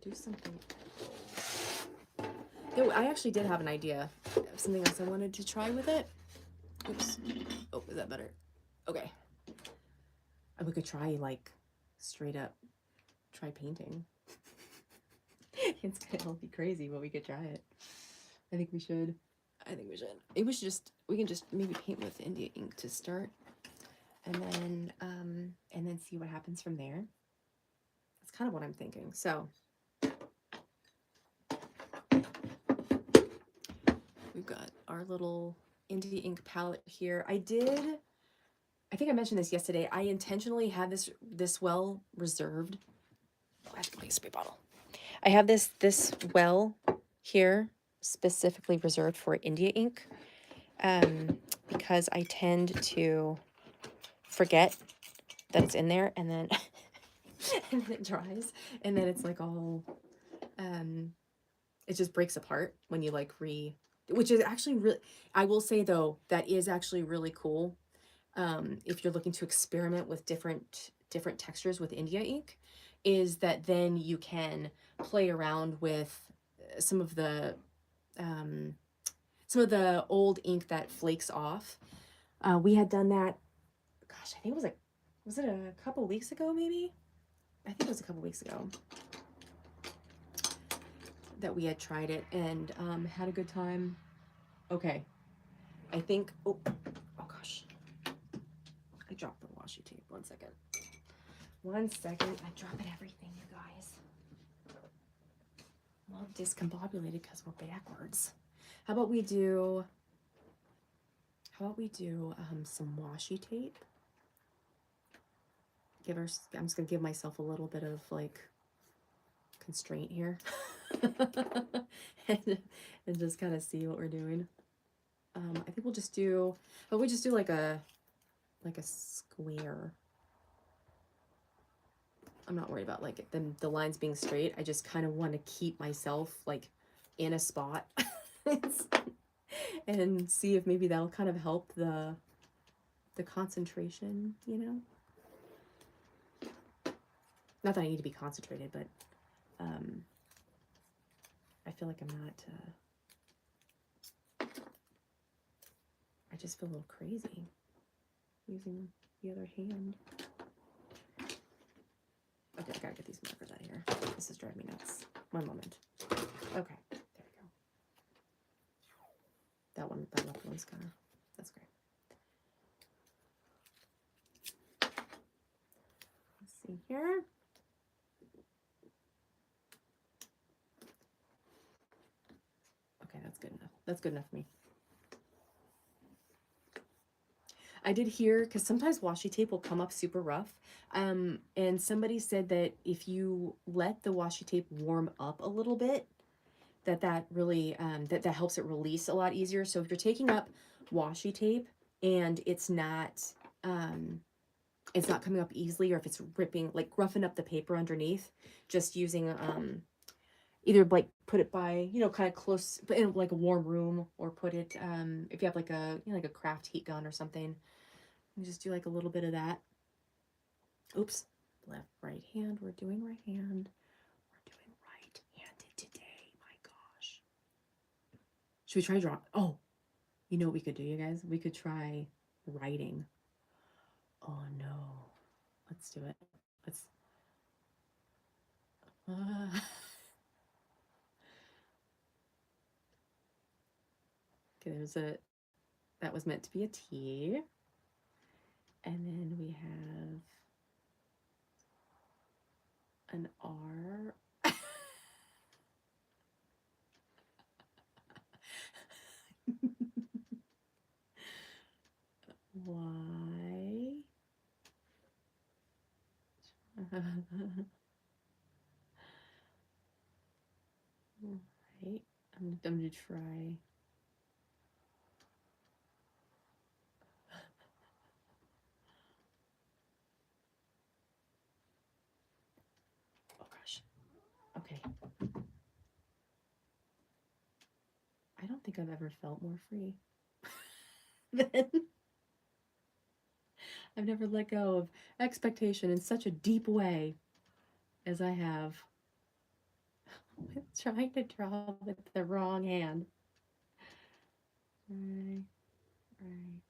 do something. I actually did have an idea of something else I wanted to try with it. Oops. Oh, is that better? Okay. And we could try, like, straight up try painting. It's gonna be crazy, but we could try it. I think we should. Maybe we should just, we can just maybe paint with India ink to start, and then see what happens from there. That's kind of what I'm thinking. So we've got our little India ink palette here. I think I mentioned this yesterday. I intentionally had this well reserved. Oh, I have to make a spray bottle. I have this well here specifically reserved for India ink, because I tend to forget that it's in there, and then and then it dries, and then it's like all it just breaks apart when you like which is actually really, I will say though, that is actually really cool if you're looking to experiment with different textures with India ink, is that then you can play around with some of the old ink that flakes off. We had done that, gosh, I think it was it a couple weeks ago maybe? I think it was a couple weeks ago that we had tried it and had a good time. Okay, I think, oh gosh. I dropped the washi tape. 1 second. 1 second. I dropped everything, you guys. I'm all discombobulated because we're backwards. How about we do some washi tape? I'm just gonna give myself a little bit of like constraint here. and just kind of see what we're doing. I think we'll just do, but we just do like a square. I'm not worried about like the lines being straight. I just kind of want to keep myself like in a spot and see if maybe that'll kind of help the concentration, you know? Not that I need to be concentrated, but I feel like I'm not, I just feel a little crazy using the other hand. Okay, I gotta get these markers out of here. This is driving me nuts. 1 moment. Okay, there we go. That left one's kind of, that's great. Let's see here. Okay, that's good enough. That's good enough for me. I did hear, because sometimes washi tape will come up super rough, and somebody said that if you let the washi tape warm up a little bit, that really that helps it release a lot easier. So if you're taking up washi tape and it's not coming up easily, or if it's ripping, like roughing up the paper underneath, just using either like put it by, you know, kind of close, but in like a warm room, or put it if you have like a, you know, like a craft heat gun or something, you just do like a little bit of that. Oops, left, right hand. We're doing right hand. We're doing right-handed today. My gosh. Should we try draw? Oh, you know what we could do, you guys? We could try writing. Oh no. Let's do it. Let's. Okay, that was meant to be a T. And then we have an R. Y. Right. I'm gonna try. Oh gosh. Okay. I don't think I've ever felt more free. I've never let go of expectation in such a deep way as I have with trying to draw with the wrong hand. Right, right.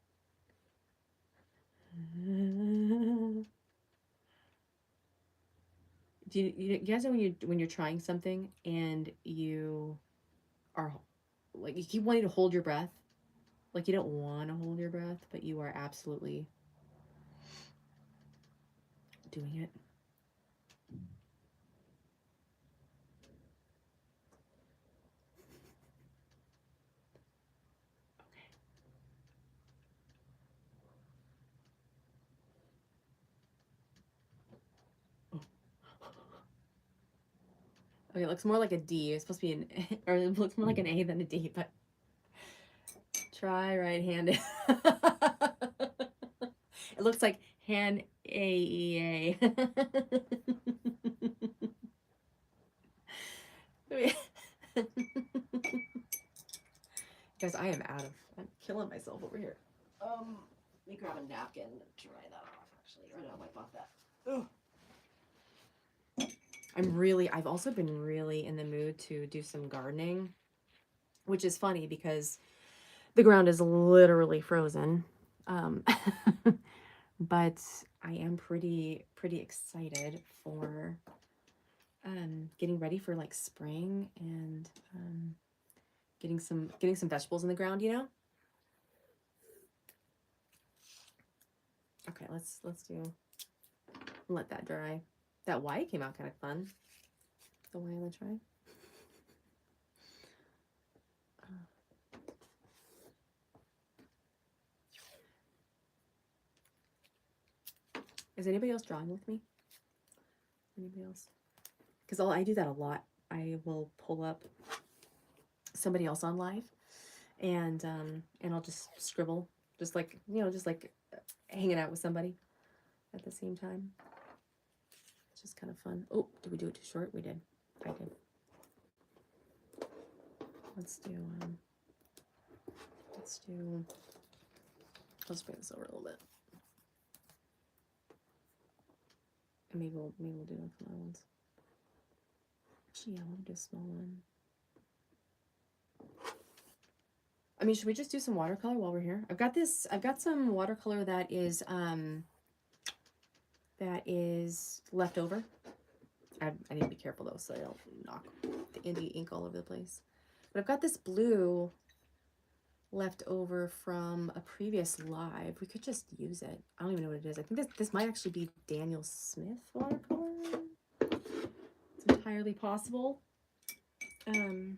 Do you guys know when you're trying something and you are like, you keep wanting to hold your breath, like you don't want to hold your breath, but you are absolutely doing it. Okay. Okay, it looks more like a D. It's supposed to be an, or it looks more like an A than a D, but try right-handed. It looks like hand A-E-A. Guys, I am I'm killing myself over here. Let me grab a napkin and dry that off, actually. Or no, wipe off that. Ugh. I've also been really in the mood to do some gardening, which is funny because the ground is literally frozen. But I am pretty excited for getting ready for like spring and getting some vegetables in the ground, you know? Okay, let's let that dry. That white came out kind of fun. The white on the try. Is anybody else drawing with me? Anybody else? Because I do that a lot. I will pull up somebody else on live, and I'll just scribble, just like, you know, just like hanging out with somebody at the same time. It's just kind of fun. Oh, did we do it too short? We did. I did. Let's do let's bring this over a little bit. And maybe we'll do like some other ones. Actually, yeah, I want to do a small one. I mean, should we just do some watercolor while we're here? I've got some watercolor that is left over. I need to be careful though, so I don't knock the indie ink all over the place. But I've got this blue left over from a previous live. We could just use it. I don't even know what it is. I think this might actually be Daniel Smith watercolor. It's entirely possible. So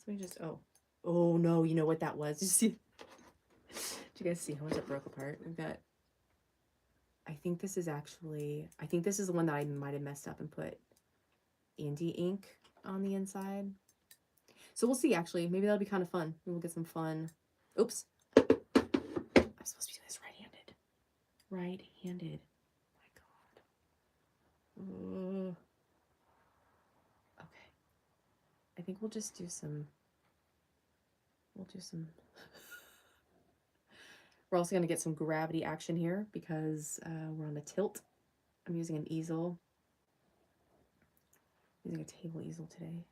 we just, oh no, you know what that was? Did you see? Did you guys see how much it broke apart? We've got, I think this is the one that I might have messed up and put indie ink on the inside. So we'll see, actually. Maybe that'll be kind of fun. Maybe we'll get some fun. Oops. I'm supposed to be doing this right-handed. Right-handed. My God. Okay. I think we'll just do some... We're also going to get some gravity action here because we're on a tilt. I'm using an easel. I'm using a table easel today.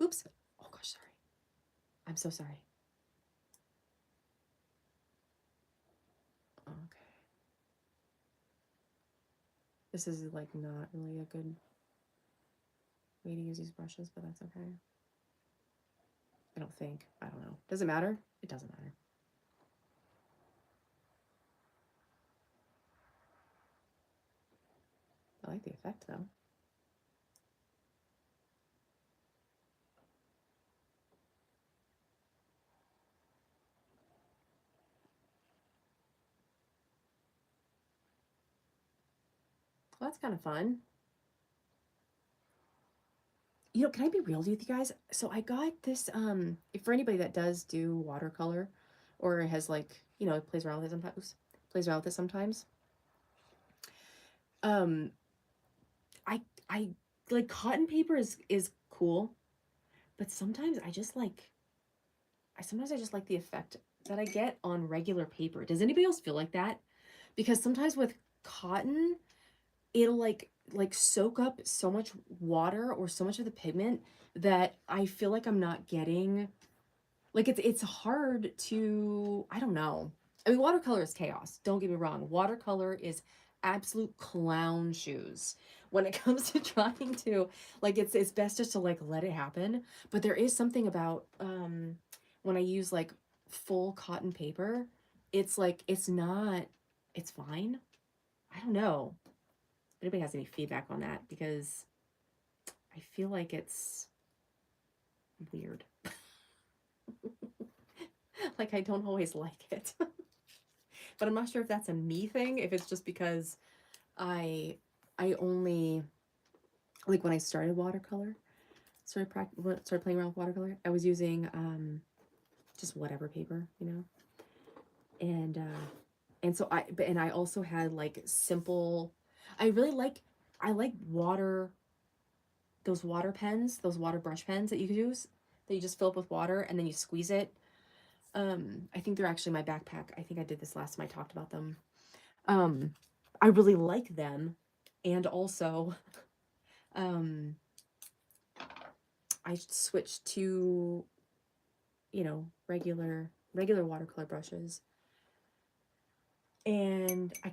Oops. Oh gosh, sorry. I'm so sorry. Okay. This is like not really a good way to use these brushes, but that's okay. I don't think. I don't know. Does it matter? It doesn't matter. I like the effect though. Well, that's kind of fun. You know, can I be real with you guys? So I got this, for anybody that does do watercolor or has like, you know, plays around with it sometimes. I like cotton paper is cool, but sometimes I just like the effect that I get on regular paper. Does anybody else feel like that? Because sometimes with cotton, it'll like soak up so much water or so much of the pigment that I feel like I'm not getting, like it's hard to, I don't know. I mean, watercolor is chaos. Don't get me wrong. Watercolor is absolute clown shoes when it comes to trying to, like, it's best just to like let it happen. But there is something about when I use like full cotton paper, it's like it's fine. I don't know if anybody has any feedback on that, because I feel like it's weird. Like I don't always like it. But I'm not sure if that's a me thing, if it's just because I only, like when I started watercolor, started playing around with watercolor, I was using just whatever paper, you know. And so I also had like simple, I like those water pens, those water brush pens that you could use, that you just fill up with water and then you squeeze it. I think they're actually in my backpack. I think I did this last time I talked about them. I really like them. And also, I switched to, you know, regular watercolor brushes. And I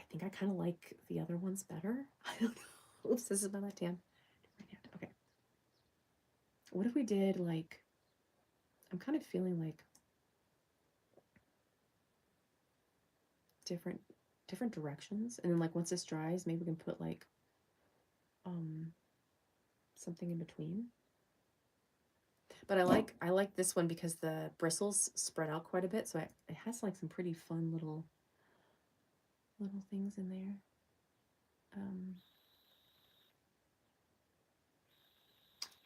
think I kind of like the other ones better. I don't know. Oops, this is my left hand. Right hand. Okay. What if we did like, I'm kind of feeling like different directions, and then like once this dries, maybe we can put like something in between. But I like this one because the bristles spread out quite a bit, so it has like some pretty fun little things in there.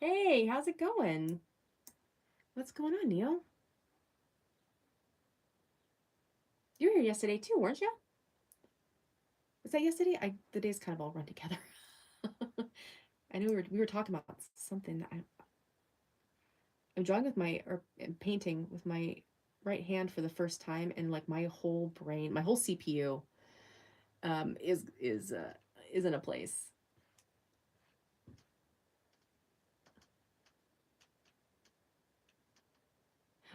Hey, how's it going? What's going on, Neil? You were here yesterday too, weren't you? Was that yesterday? The days kind of all run together. I know we were talking about something that I'm drawing with or painting with my right hand for the first time, and like my whole brain, my whole CPU, is in a place.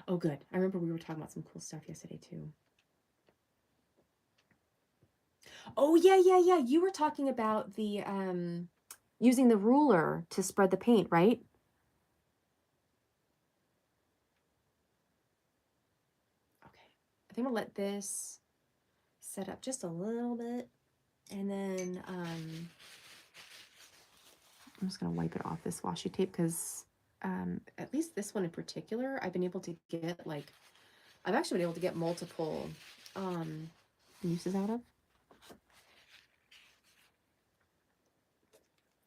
Oh, good. I remember we were talking about some cool stuff yesterday too. Oh yeah, yeah, yeah. You were talking about the using the ruler to spread the paint, right? Okay. I think we'll let this set up just a little bit, and then I'm just gonna wipe it off this washi tape because at least this one in particular, I've been able to get like I've actually been able to get multiple uses out of.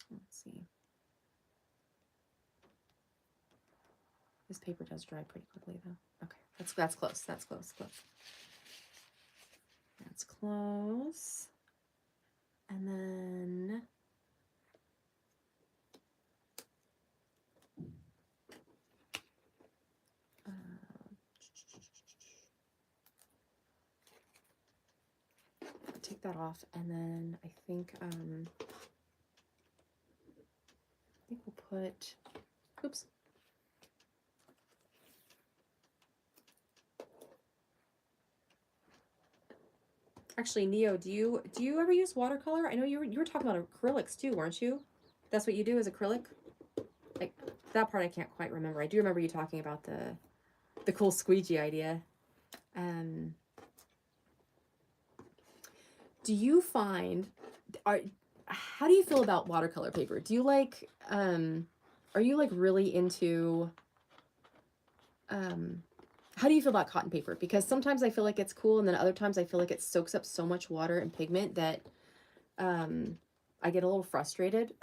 Let's see. This paper does dry pretty quickly though. Okay, that's close. That's close. That's close. And then take that off, and then I think we'll put. Oops. Actually, Neo, do you ever use watercolor? I know you were talking about acrylics too, weren't you? That's what you do is acrylic? Like that part I can't quite remember. I do remember you talking about the cool squeegee idea. Do you find how do you feel about watercolor paper? Do you like are you like really into how do you feel about cotton paper? Because sometimes I feel like it's cool, and then other times I feel like it soaks up so much water and pigment that I get a little frustrated.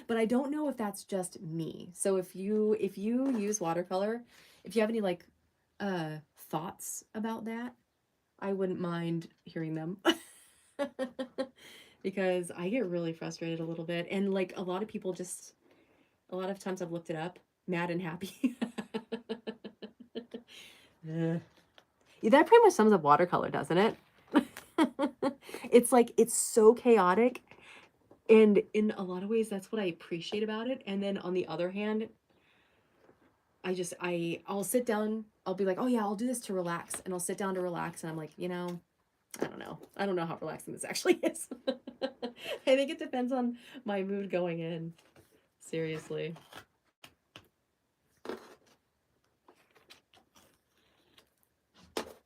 But I don't know if that's just me. So if you use watercolor, if you have any like thoughts about that, I wouldn't mind hearing them. Because I get really frustrated a little bit, and like a lot of people just a lot of times I've looked it up, mad and happy. That pretty much sums up watercolor, doesn't it? It's like it's so chaotic, and in a lot of ways that's what I appreciate about it. And then on the other hand, I'll sit down, I'll be like, oh yeah, I'll do this to relax, and I'll sit down to relax, and I'm like, I don't know how relaxing this actually is. I think it depends on my mood going in. Seriously.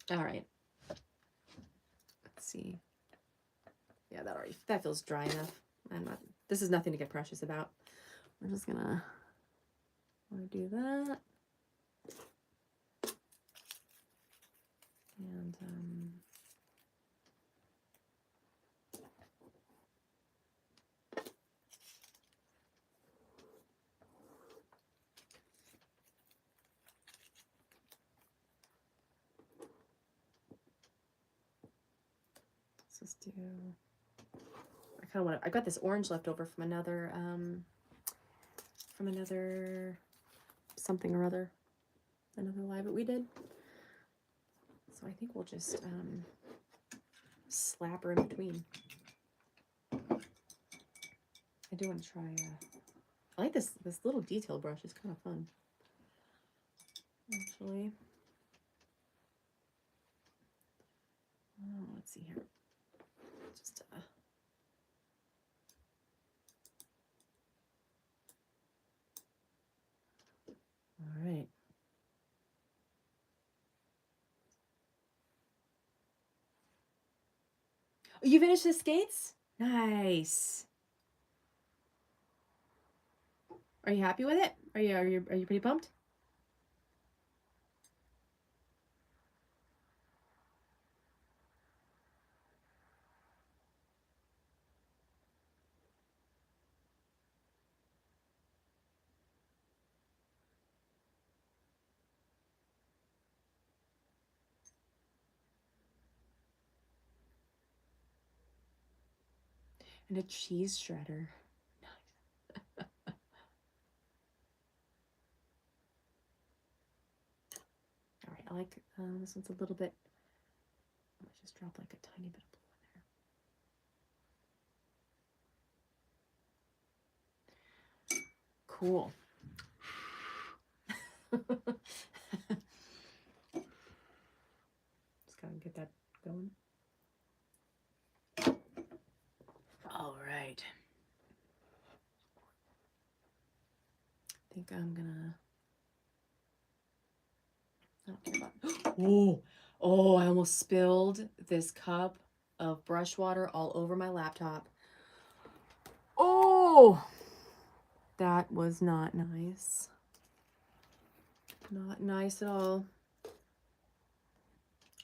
All right. Let's see. Yeah, that feels dry enough. This is nothing to get precious about. We're just gonna do that. And let's just do. I kind of want to. I got this orange left over from another something or other, another live that we did. So I think we'll just slap her in between. I do want to try. I like this little detail brush. It's kind of fun, actually. Oh, let's see here. Just all right. You finished the skates? Nice. Are you happy with it? Are you pretty pumped? And a cheese shredder. All right, I like this one's a little bit. I just dropped like a tiny bit of blue in there. Cool. Just gotta get that going. All right. I think I'm gonna. I don't care about. Oh! I almost spilled this cup of brush water all over my laptop. Oh, that was not nice. Not nice at all.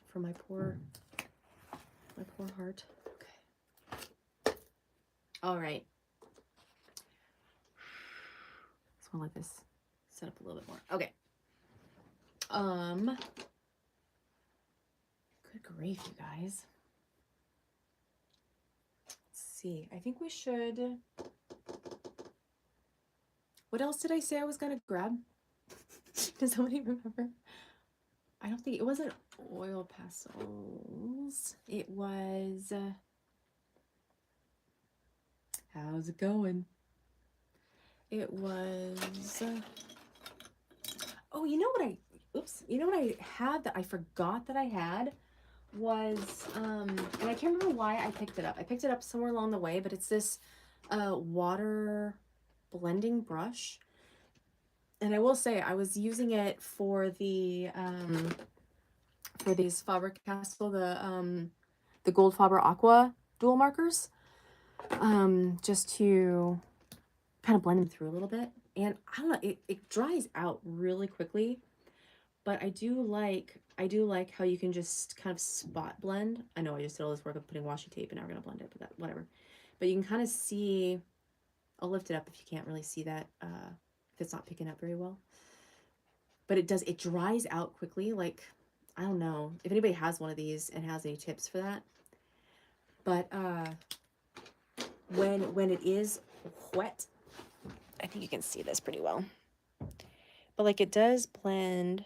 For my poor heart. Okay. All right. Just want to let this set up a little bit more. Okay. Good grief, you guys. Let's see. I think we should. What else did I say I was gonna grab? Does somebody remember? I don't think it wasn't oil pastels. It was. How's it going? It was. Oh, you know what I. Oops. You know what I had that I forgot that I had was and I can't remember why I picked it up. I picked it up somewhere along the way, but it's this water blending brush. And I will say I was using it for the for these Faber-Castell, the Gold Faber Aqua dual markers. Just to kind of blend them through a little bit. And I don't know, it dries out really quickly. But I do like how you can just kind of spot blend. I know I just did all this work of putting washi tape and now we're gonna blend it, but that whatever. But you can kind of see. I'll lift it up if you can't really see that if it's not picking up very well. But it dries out quickly. Like, I don't know if anybody has one of these and has any tips for that. But when it is wet, I think you can see this pretty well. But like it does blend.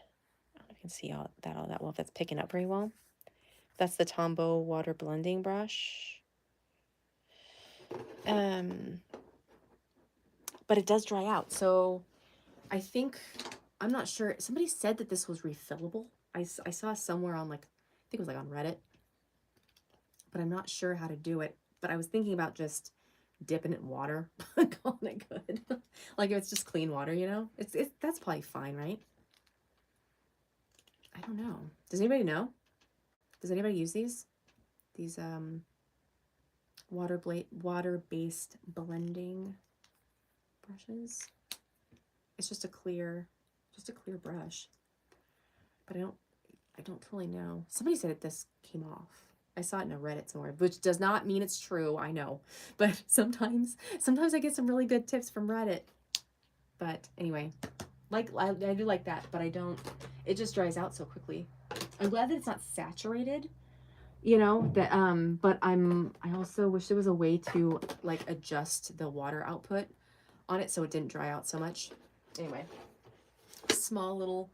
I don't know if you can see all that well if it's picking up very well. That's the Tombow water blending brush. But it does dry out. So I think, I'm not sure. Somebody said that this was refillable. I saw somewhere on like, I think it was like on Reddit. But I'm not sure how to do it. But I was thinking about just dipping it in water. Calling it good. Like if it's just clean water, you know? That's probably fine, right? I don't know. Does anybody know? Does anybody use these? These water-based blending brushes. It's just a clear brush. But I don't totally know. Somebody said that this came off. I saw it in a Reddit somewhere, which does not mean it's true, I know. But sometimes I get some really good tips from Reddit. But anyway, like I do like that, but I don't, it just dries out so quickly. I'm glad that it's not saturated, you know, that but I also wish there was a way to like adjust the water output on it so it didn't dry out so much. Anyway, small little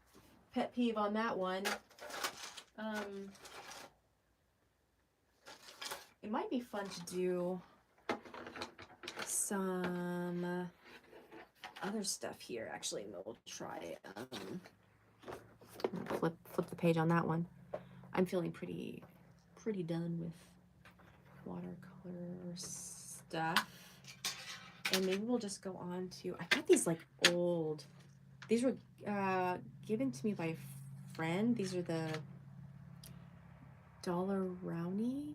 pet peeve on that one. It might be fun to do some other stuff here. Actually, we'll try flip the page on that one. I'm feeling pretty done with watercolor stuff. And maybe we'll just go on to, I got these like old, these were given to me by a friend. These are the Dollar Rowney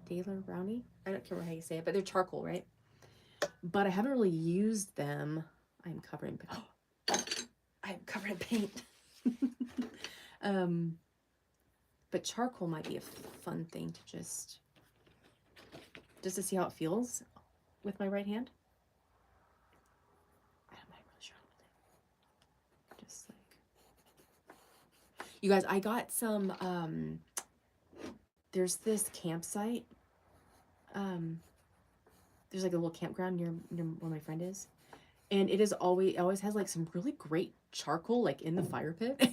Daler Brownie. I don't care how you say it, but they're charcoal, right? But I haven't really used them. I'm covered in I'm covered in paint. But charcoal might be a fun thing to just to see how it feels with my right hand. I'm not really sure how to do. Just like, you guys, I got some there's this campsite. There's like a little campground near where my friend is. And it always has like some really great charcoal like in the fire pit.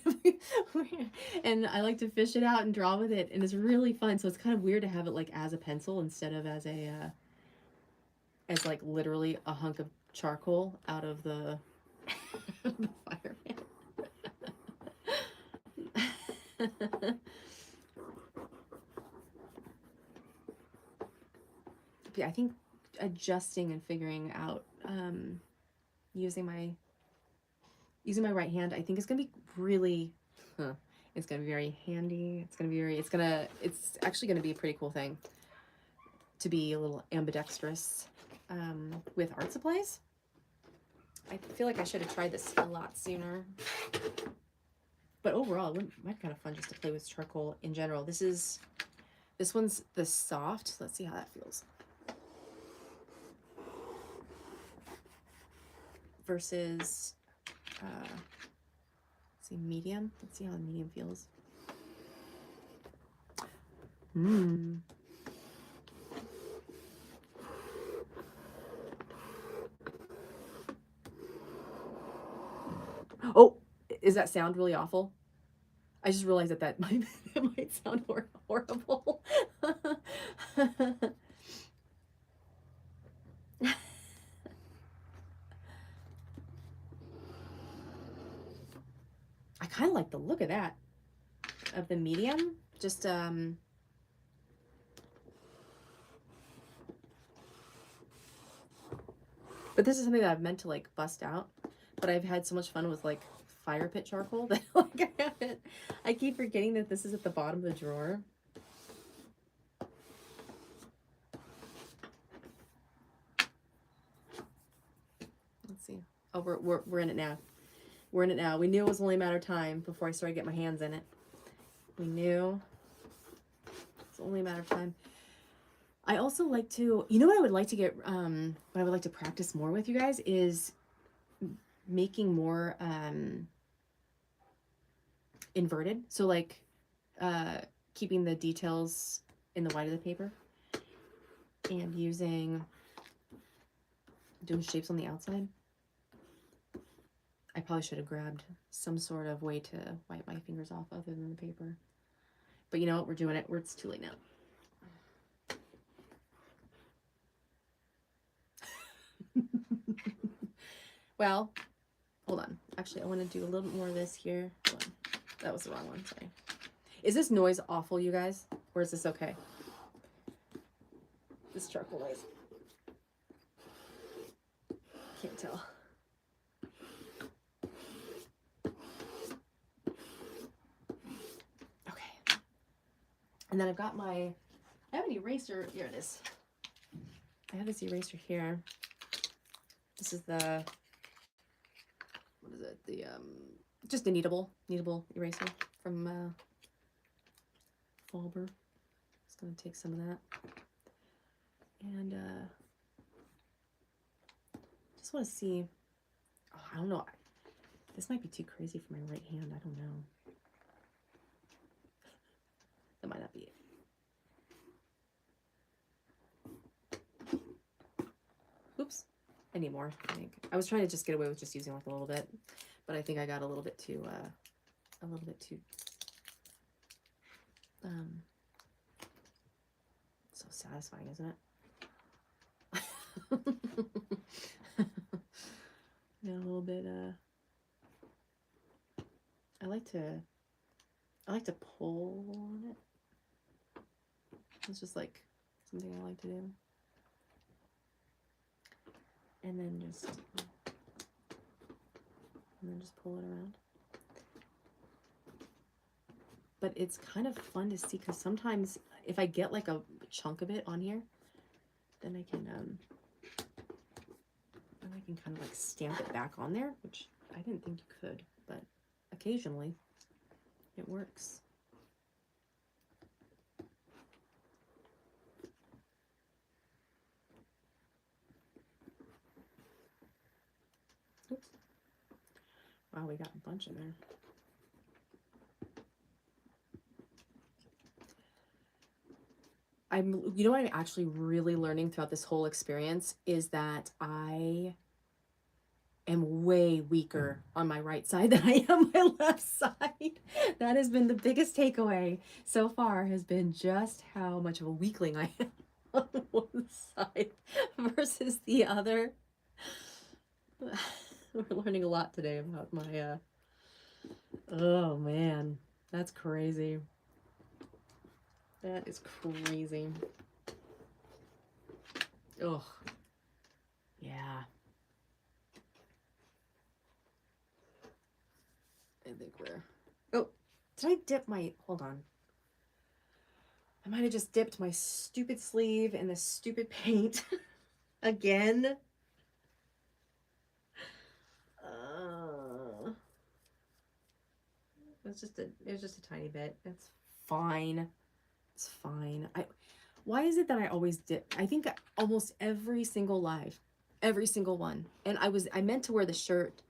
And I like to fish it out and draw with it, and it's really fun. So it's kind of weird to have it like as a pencil instead of as a as like literally a hunk of charcoal out of the, the fire pit. Yeah, I think adjusting and figuring out using my right hand, I think it's gonna be really it's gonna be very handy. It's actually gonna be a pretty cool thing to be a little ambidextrous with art supplies. I feel like I should have tried this a lot sooner, but overall it might be kind of fun just to play with charcoal in general. This one's the soft. Let's see how that feels versus let's see, medium. Let's see how the medium feels. Oh, is that sound really awful? I just realized that might sound horrible. I kind of like the look of that, of the medium. Just but this is something that I've meant to like bust out, but I've had so much fun with like fire pit charcoal that like I keep forgetting that this is at the bottom of the drawer. Let's see. Oh, we're in it now. We're in it now. We knew it was only a matter of time before I started getting my hands in it. We knew it's only a matter of time. I also like to, you know what I would like to get, what I would like to practice more with you guys is making more inverted. So like keeping the details in the white of the paper and doing shapes on the outside. I probably should have grabbed some sort of way to wipe my fingers off other than the paper. But you know what? We're doing it. It's too late now. Well, hold on. Actually, I want to do a little bit more of this here. Hold on. That was the wrong one. Sorry. Is this noise awful, you guys? Or is this okay? This charcoal noise. Can't tell. Okay. And then I've got I have an eraser. Here it is. I have this eraser here. This is the, what is it? The, just a kneadable eraser from Faber. Just gonna take some of that. And just want to see, oh, I don't know. This might be too crazy for my right hand. I don't know. That might not be it. Oops. I need more, I think. I was trying to just get away with just using like a little bit, but I think I got a little bit too so satisfying, isn't it? Yeah, a little bit, I like to pull on it. It's just like something I like to do. And then just pull it around. But it's kind of fun to see, because sometimes if I get like chunk of it on here, then I can kind of like stamp it back on there, which I didn't think you could, but occasionally it works. Oops. Wow, we got a bunch in there. You know what I'm actually really learning throughout this whole experience is that I am way weaker on my right side than I am my left side. That has been the biggest takeaway so far, has been just how much of a weakling I am on one side versus the other. We're learning a lot today about my, oh man, that's crazy. That is crazy. Ugh. Yeah. I think we're... Oh, did I dip my... Hold on. I might have just dipped my stupid sleeve in this stupid paint again. It was just a tiny bit. It's fine. It's fine. Why is it that I always dip? I think almost every single live, every single one. And I meant to wear the shirt,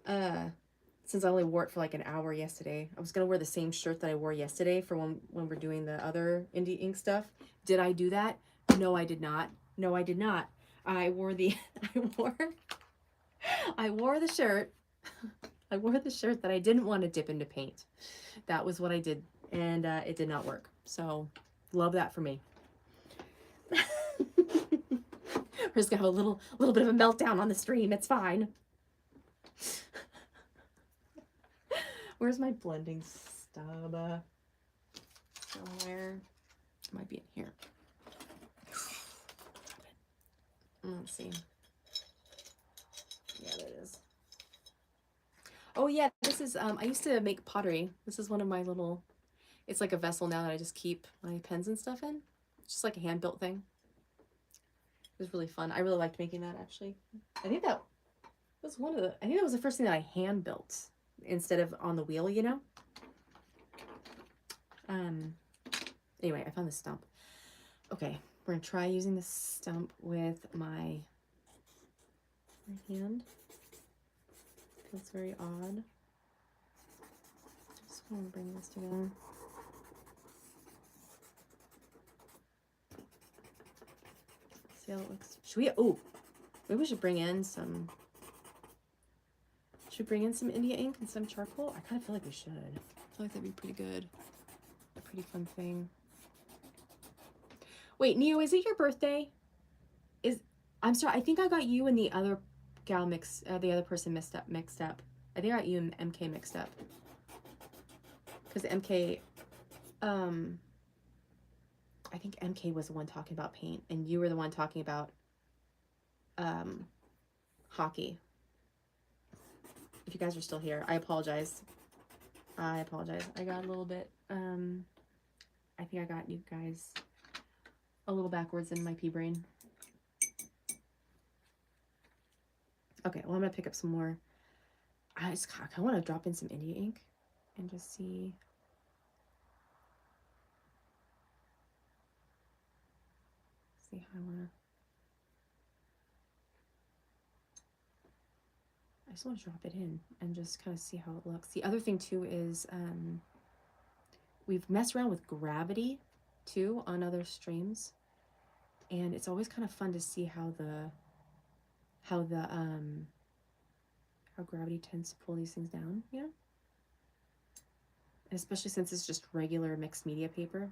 since I only wore it for like an hour yesterday. I was gonna wear the same shirt that I wore yesterday for when we're doing the other indie ink stuff. Did I do that? No, I did not. No, I did not. I wore the I wore the shirt. I wore the shirt that I didn't want to dip into paint. That was what I did, and it did not work. So, love that for me. We're just gonna have a little bit of a meltdown on the stream. It's fine. Where's my blending stub? Somewhere. It might be in here. Let's see. Yeah, there it is. Oh yeah, this is, I used to make pottery. This is one of my little, it's like a vessel now that I just keep my pens and stuff in. It's just like a hand-built thing. It was really fun. I really liked making that, actually. I think that was I think that was the first thing that I hand-built instead of on the wheel, you know? Anyway, I found this stump. Okay, we're gonna try using this stump with my hand. Feels very odd. Just want to bring this together. See how it looks. Should we? Oh, maybe we should bring in some. Should we bring in some India ink and some charcoal? I kind of feel like we should. I feel like that'd be pretty good. A pretty fun thing. Wait, Neo, is it your birthday? I'm sorry. I think I got you and the other gal the other person mixed up. I think I got you and MK mixed up. Because MK, I think MK was the one talking about paint, and you were the one talking about hockey. If you guys are still here, I apologize. I got a little bit, I think I got you guys a little backwards in my pea brain. Okay, well, I'm gonna pick up some more. I kind of want to drop in some India ink and just see. See how I just want to drop it in and just kind of see how it looks. The other thing too is we've messed around with gravity too on other streams, and it's always kind of fun to see how gravity tends to pull these things down, you know? And especially since it's just regular mixed media paper.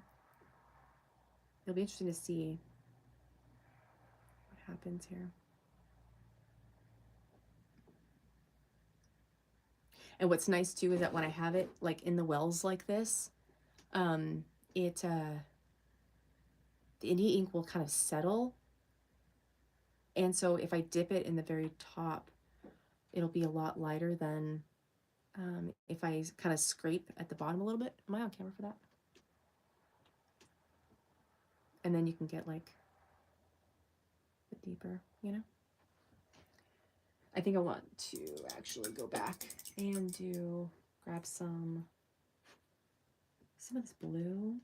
It'll be interesting to see what happens here. And what's nice too is that when I have it like in the wells like this, the India ink will kind of settle. And so if I dip it in the very top, it'll be a lot lighter than if I kind of scrape at the bottom a little bit. Am I on camera for that? And then you can get like a bit deeper, you know? I think I want to actually go back and grab some of this blue.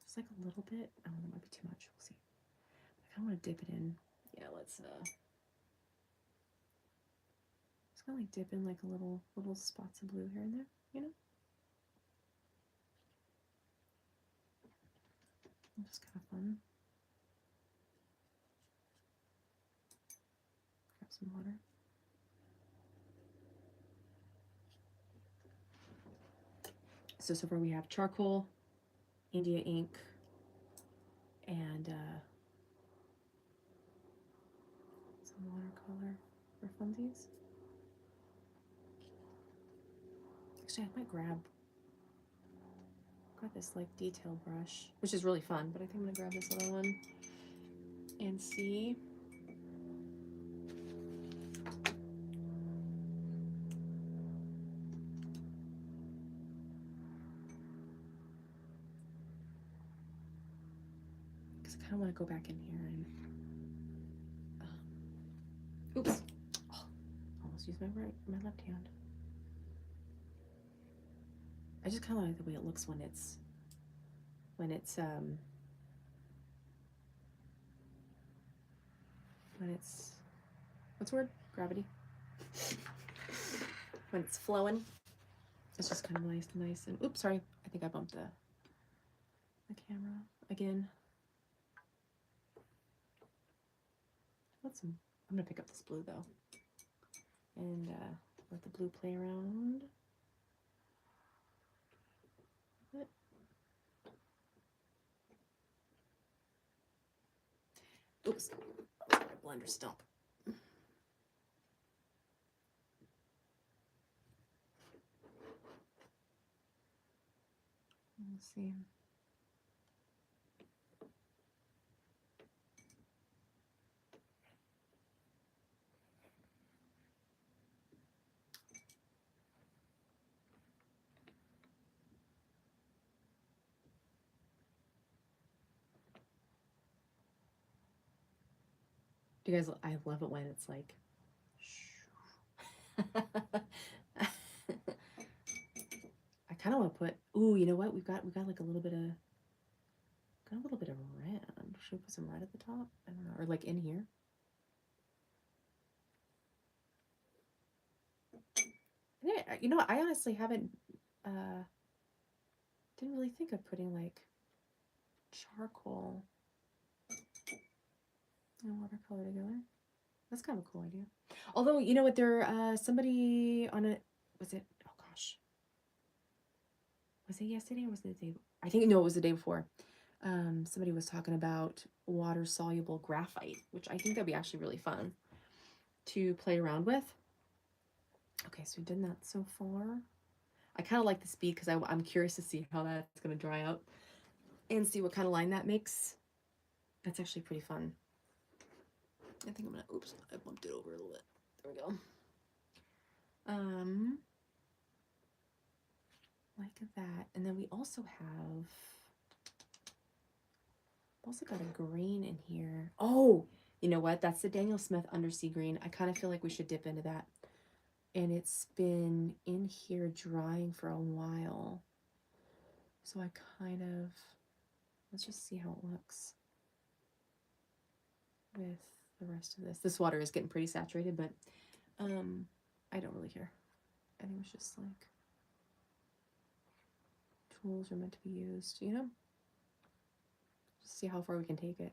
Just like a little bit. Oh, that might be too much. We'll see. I kind of want to dip it in. Yeah, let's just kind of like dip in like a little spots of blue here and there, you know? Just kind of fun. Grab some water. So far we have charcoal, India ink, and some watercolor for funsies. Actually, I might grab this like detail brush, which is really fun, but I think I'm gonna grab this other one and see. Because I kind of want to go back in here and oops, oh, almost used my left hand. I just kind of like the way it looks when it's what's the word? Gravity. When it's flowing, it's just kind of nice and oops, sorry. I think I bumped the camera again. I'm gonna pick up this blue though, and let the blue play around. Oops, my blender stump. Let's see. Do you guys? I love it when it's like. I kind of want to put. Ooh, you know what? We've got like a little bit of. Got a little bit of red. Should we put some red at the top? I don't know, or like in here. Yeah, you know, I honestly haven't. Didn't really think of putting like charcoal and watercolor together. That's kind of a cool idea. Although, you know what, somebody on a, was it, oh gosh. Was it yesterday or was it the day? I think, no, it was the day before. Somebody was talking about water-soluble graphite, which I think that'd be actually really fun to play around with. Okay, so we've done that so far. I kind of like the speed because I'm curious to see how that's going to dry out and see what kind of line that makes. That's actually pretty fun. I think I'm gonna, oops, I bumped it over a little bit. There we go. Like that. And then we also got a green in here. Oh, you know what? That's the Daniel Smith Undersea Green. I kind of feel like we should dip into that. And it's been in here drying for a while. So I kind of, let's just see how it looks with the rest of this. This water is getting pretty saturated, but I don't really care. I think it's just like tools are meant to be used, you know? Just see how far we can take it.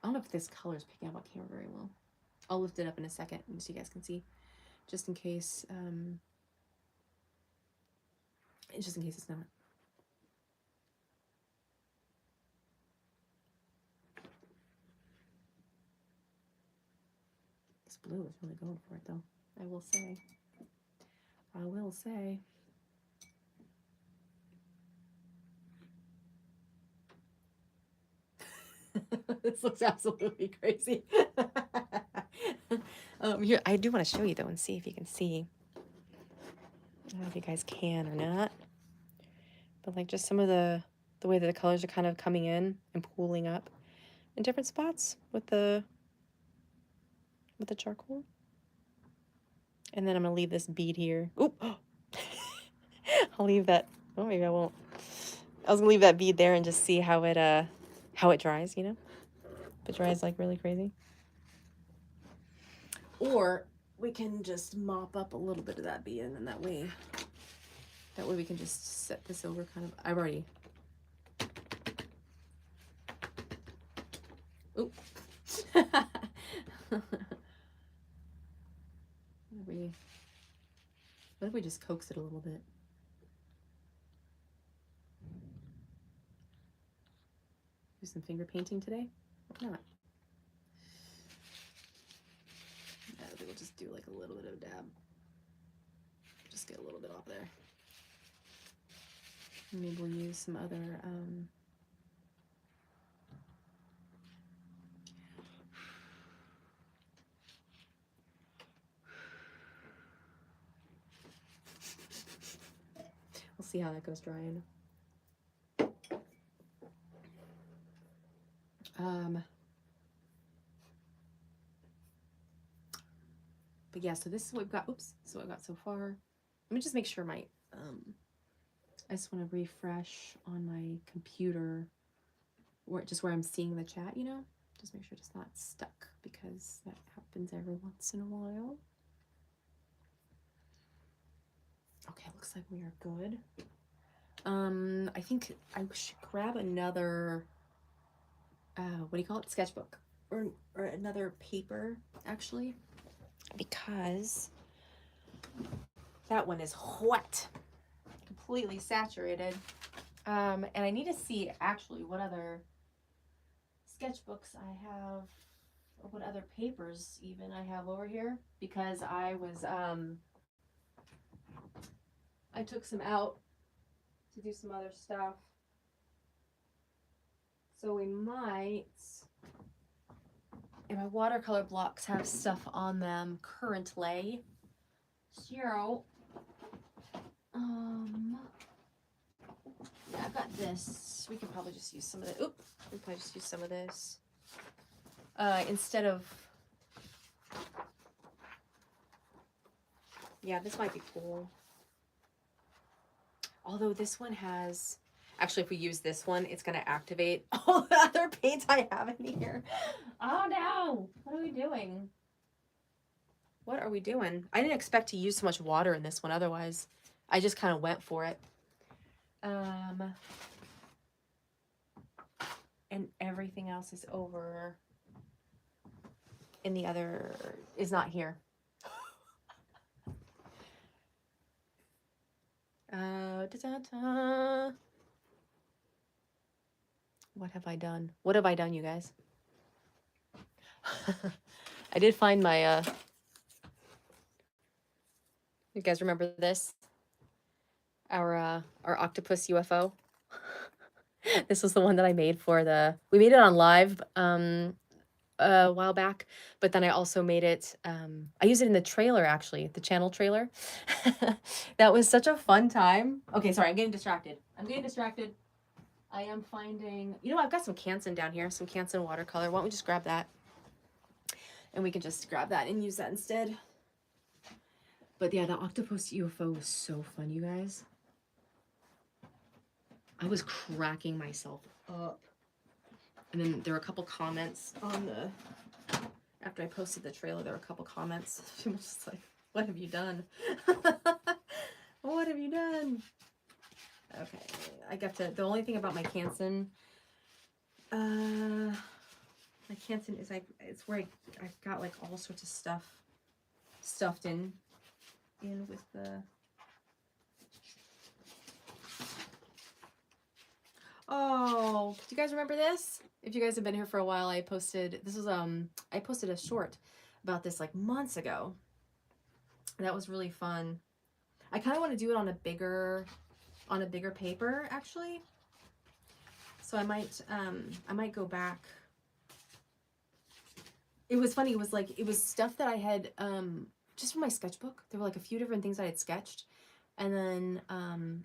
I don't know if this color is picking up on camera very well. I'll lift it up in a second so you guys can see, just in case it's not. This blue is really going for it though, I will say. This looks absolutely crazy. Here, I do want to show you though and see if you can see. I don't know if you guys can or not, but like just some of the way that the colors are kind of coming in and pooling up in different spots with the charcoal. And then I'm gonna leave this bead here. Oop! I'll leave that. Oh, maybe I won't. I was gonna leave that bead there and just see how it dries, you know? If it dries like really crazy. Or we can just mop up a little bit of that bead, and then that way we can just set this over kind of. I've already. Oop. What if we just coax it a little bit? Do some finger painting today? Why not? I think we'll just do like a little bit of a dab. Just get a little bit off there. Maybe we'll use some other we'll see how that goes drying. But yeah, so this is what we've got. Oops, this is what I've got so far. Let me just make sure my I just want to refresh on my computer where I'm seeing the chat, you know? Just make sure it's not stuck because that happens every once in a while. Okay, looks like we are good. I think I should grab another what do you call it? Sketchbook. Or another paper, actually. Because that one is wet. Completely saturated. And I need to see actually what other sketchbooks I have, or what other papers even I have over here, because I was I took some out to do some other stuff. So we might, and my watercolor blocks have stuff on them currently. So yeah, I've got this. We could probably just use some of the. Oop, we could probably just use some of this instead of. Yeah, this might be cool. Although this one has, actually, if we use this one, it's going to activate all the other paints I have in here. Oh no! What are we doing? What are we doing? I didn't expect to use so much water in this one. Otherwise, I just kind of went for it. And everything else is over. And the other is not here. Da-da-da. What have I done? What have I done, you guys? I did find my, you guys remember this? Our octopus UFO. This was the one that I made for we made it on live a while back, but then I also made it, I used it in the trailer, actually, the channel trailer. That was such a fun time. Okay, sorry, I'm getting distracted. I am finding, you know, I've got some Canson down here, some Canson watercolor. Why don't we just grab that? And we can just grab that and use that instead. But yeah, the octopus UFO was so fun, you guys. I was cracking myself up. And then there were a couple comments on after I posted the trailer, there were a couple comments. She was just like, what have you done? What have you done? Okay, I got to, the only thing about my Canson, is it's where I've got like all sorts of stuff stuffed in with the, oh, do you guys remember this? If you guys have been here for a while, I posted, this was, I posted a short about this like months ago. That was really fun. I kind of want to do it on a bigger paper, actually. So I might go back. It was funny. It was stuff that I had, just from my sketchbook. There were like a few different things I had sketched And then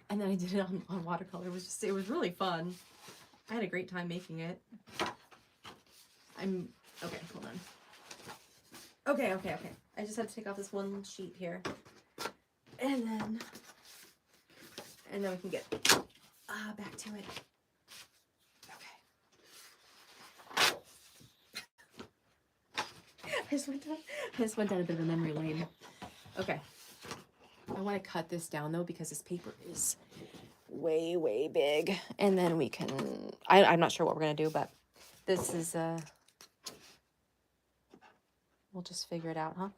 I did it on watercolor. It was really fun. I had a great time making it. Okay, hold on. Okay. I just had to take off this one sheet here. And then we can get back to it. Okay. I just went down a bit of a memory lane. Okay. I want to cut this down though because this paper is way, way big. And then we can, I'm not sure what we're going to do, but this is, we'll just figure it out, huh?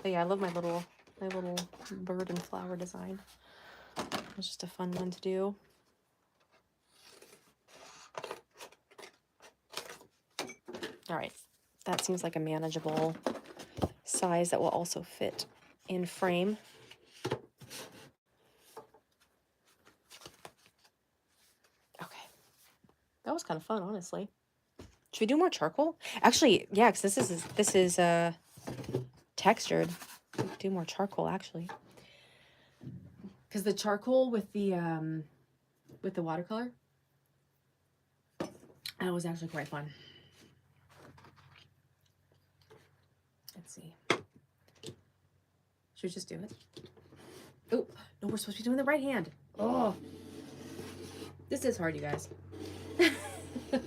But yeah, I love my little bird and flower design. It's just a fun one to do. All right, that seems like a manageable size that will also fit in frame. Okay, that was kind of fun, honestly. Should we do more charcoal? Actually, yeah, because this is textured. Do more charcoal actually, because the charcoal with the watercolor, that was actually quite fun. Let's see. Should we just do it? Oh no, we're supposed to be doing the right hand. Oh, this is hard, you guys. So,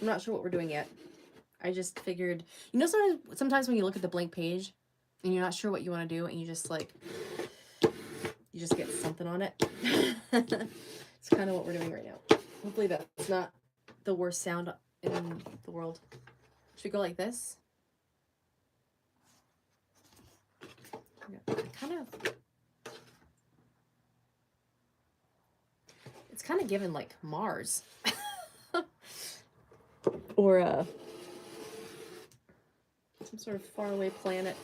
I'm not sure what we're doing yet. I just figured, you know, sometimes when you look at the blank page and you're not sure what you want to do and you just get something on it. It's kind of what we're doing right now. Hopefully that's not the worst sound in the world. Should we go like this? It's kind of given like Mars. Or some sort of faraway planet.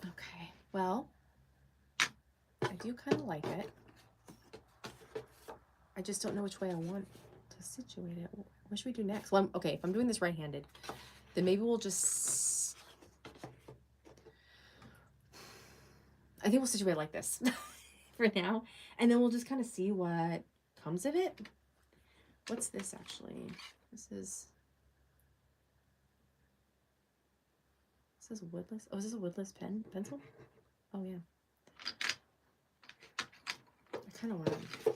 Okay, well, I do kind of like it. I just don't know which way I want to situate it. What should we do next? Well, okay, if I'm doing this right-handed, then maybe we'll just, I think we'll situate it like this for now. And then we'll just kind of see what comes of it. What's this actually? This is woodless. Oh, is this a woodless pencil? Oh yeah. I kind of want to,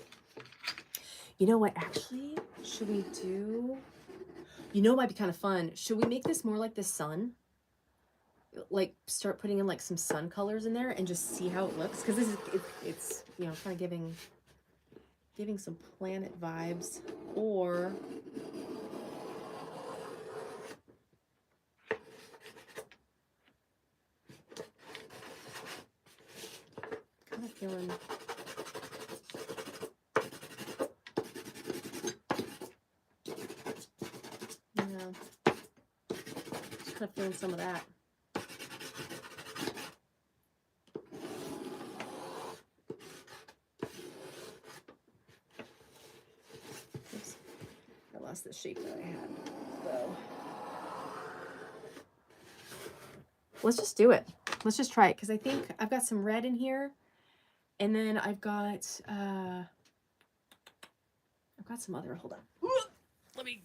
you know what, actually, should we do, you know, it might be kind of fun. Should we make this more like the sun? Like start putting in like some sun colors in there and just see how it looks, because this is it's you know, kind of giving some planet vibes. Or kind of feeling, yeah, just kind of feeling some of that. Oops, I lost the shape that I had though. Let's just do it. Let's just try it, because I think I've got some red in here, and then I've got some other, hold on. Let me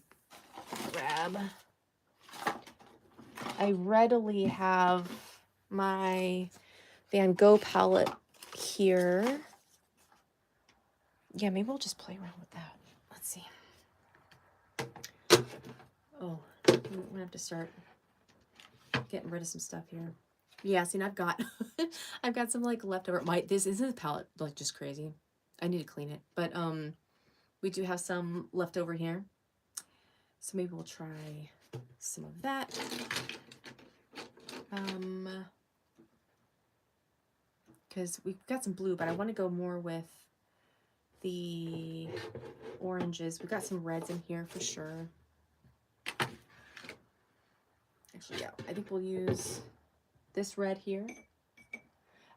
grab. I readily have my Van Gogh palette here. Yeah, maybe we'll just play around with that. Let's see. Oh, I'm gonna have to start getting rid of some stuff here. Yeah, see, and I've got I've got some like leftover. This isn't a palette like just crazy. I need to clean it, but we do have some left over here. So maybe we'll try some of that. Because we've got some blue, but I want to go more with the oranges. We've got some reds in here for sure. Actually, yeah, I think we'll use this red here.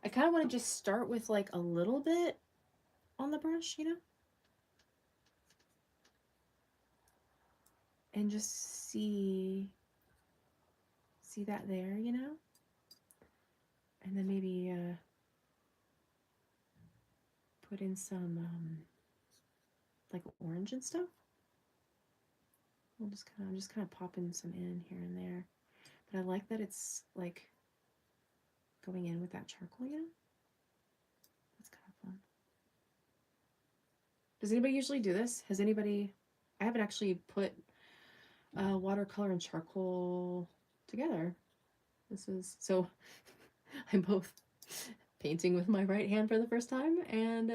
I kind of want to just start with like a little bit on the brush, you know? And just see that there, you know? And then maybe put in some like orange and stuff. I'm just kind of popping some in here and there. But I like that it's like going in with that charcoal, you know? That's kind of fun. Does anybody usually do this? Has anybody, I haven't actually put watercolor and charcoal together. This is, so I'm both painting with my right hand for the first time and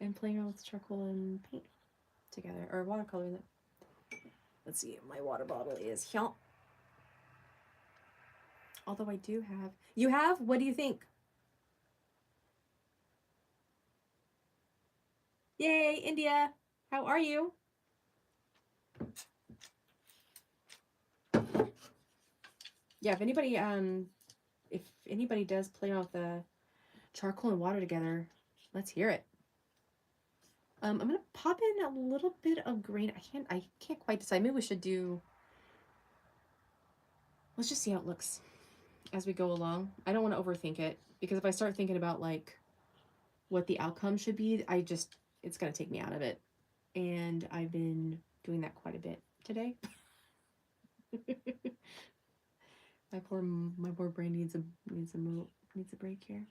and playing around with charcoal and paint together, or watercolor. Let's see, my water bottle is here. Although I do have, you have? What do you think? Yay, India! How are you? Yeah, if anybody does play around with the charcoal and water together, let's hear it. I'm gonna pop in a little bit of green. I can't quite decide. Maybe we should do, let's just see how it looks as we go along. I don't want to overthink it, because if I start thinking about like what the outcome should be, it's gonna take me out of it. And I've been doing that quite a bit today. my poor brain needs a break here.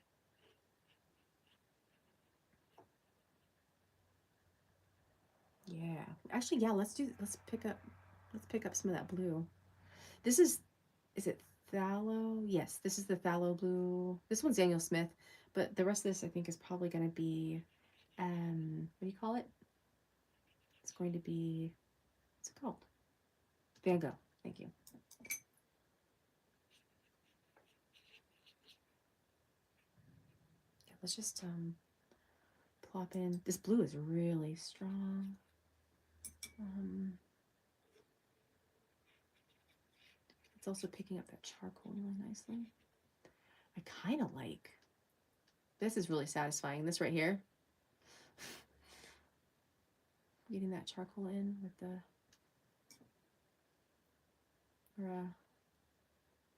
Yeah, actually, yeah. Let's pick up some of that blue. Is it phthalo? Yes, this is the phthalo blue. This one's Daniel Smith, but the rest of this I think is probably going to be, what do you call it? It's going to be, what's it called? Van Gogh. Thank you. Yeah, let's just plop in. This blue is really strong. It's also picking up that charcoal really nicely. I kind of like, this is really satisfying. This right here. Getting that charcoal in with the, or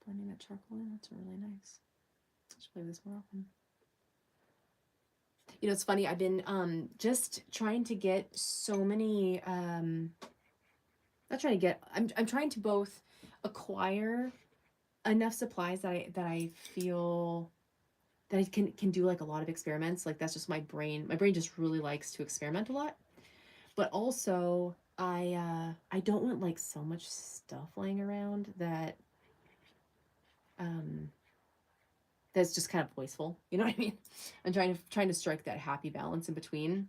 blending that charcoal in. That's really nice. I should play with this more often. You know, it's funny. I've been just trying to get so many, not trying to get, I'm trying to both acquire enough supplies that I feel that I can do like a lot of experiments. Like that's just my brain. My brain just really likes to experiment a lot. But also I don't want like so much stuff laying around that that's just kind of wasteful. You know what I mean? I'm trying to strike that happy balance in between.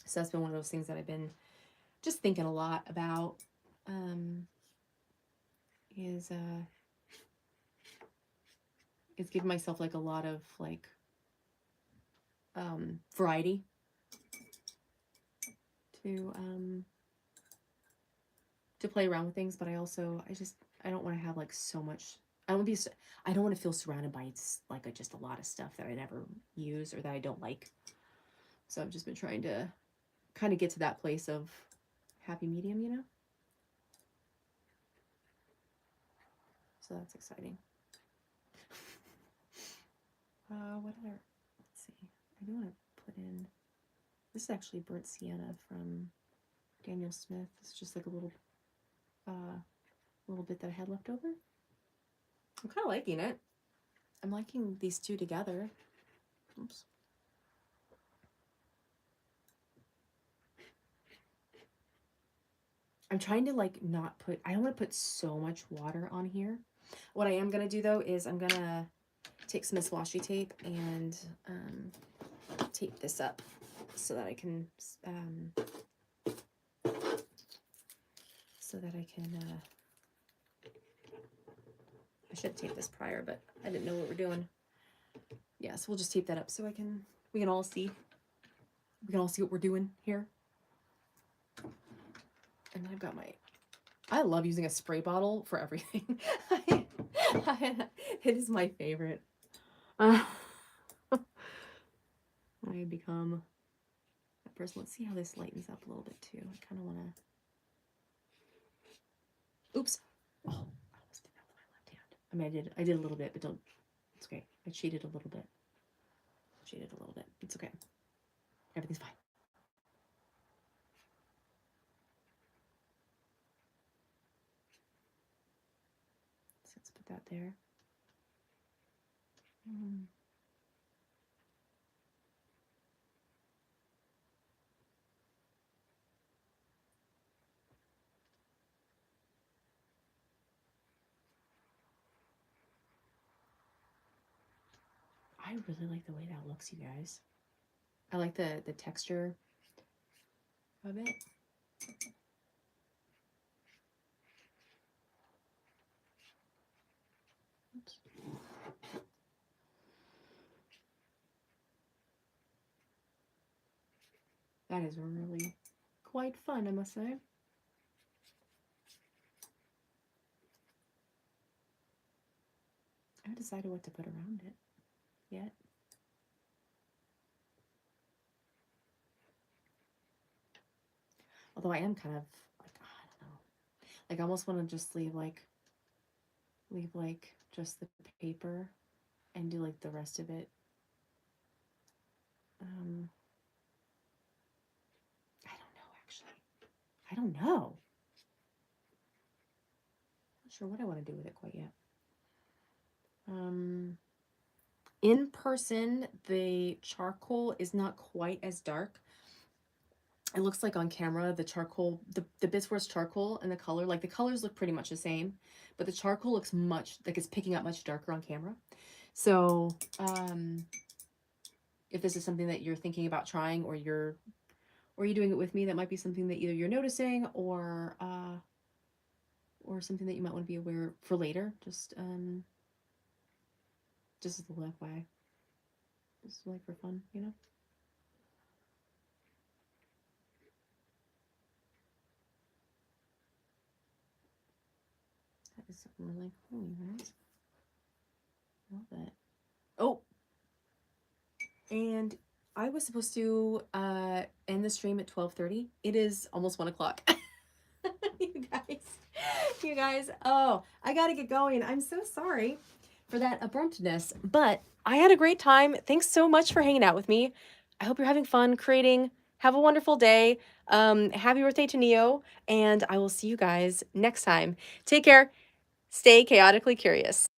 So that's been one of those things that I've been just thinking a lot about. Is giving myself like a lot of like variety to play around with things, but I don't want to have like so much. I don't want to feel surrounded by like just a lot of stuff that I never use or that I don't like. So I've just been trying to kind of get to that place of happy medium, you know? So that's exciting. What other, let's see. I do want to put in, this is actually burnt sienna from Daniel Smith. It's just like a little bit that I had left over. I'm kind of liking it. I'm liking these two together. Oops. I'm trying to like not put, I don't want to put so much water on here. What I am going to do though is I'm going to take some of this washi tape and tape this up so that I can, I should have taped this prior, but I didn't know what we're doing. Yeah, so we'll just tape that up so we can all see. We can all see what we're doing here. And I've got I love using a spray bottle for everything. It is my favorite. I have become that person. Let's see how this lightens up a little bit too. I kind of want to. Oops. Oh, I almost did that with my left hand. I mean, I did a little bit, but don't. It's okay. I cheated a little bit. It's okay. Everything's fine. So let's put that there. I really like the way that looks, you guys. I like the texture of it. Oops. That is really quite fun, I must say. I haven't decided what to put around it yet. Although I am kind of like, I don't know. Like I almost want to just leave just the paper and do like the rest of it. I don't know actually. I don't know. Not sure what I want to do with it quite yet. In person, the charcoal is not quite as dark. It looks like on camera, the charcoal, the bits where it's charcoal and the color, like the colors look pretty much the same, but the charcoal looks much, like it's picking up much darker on camera. So, if this is something that you're thinking about trying or you're doing it with me, that might be something that either you're noticing or something that you might want to be aware for later. Just as a little FYI. Just like for fun, you know? That is something really cool, you guys. Love that. Oh, and I was supposed to end the stream at 12:30. It is almost 1 o'clock. You guys, oh, I gotta get going. I'm so sorry for that abruptness, but I had a great time. Thanks so much for hanging out with me. I hope you're having fun creating. Have a wonderful day. Happy birthday to Neo, and I will see you guys next time. Take care. Stay chaotically curious.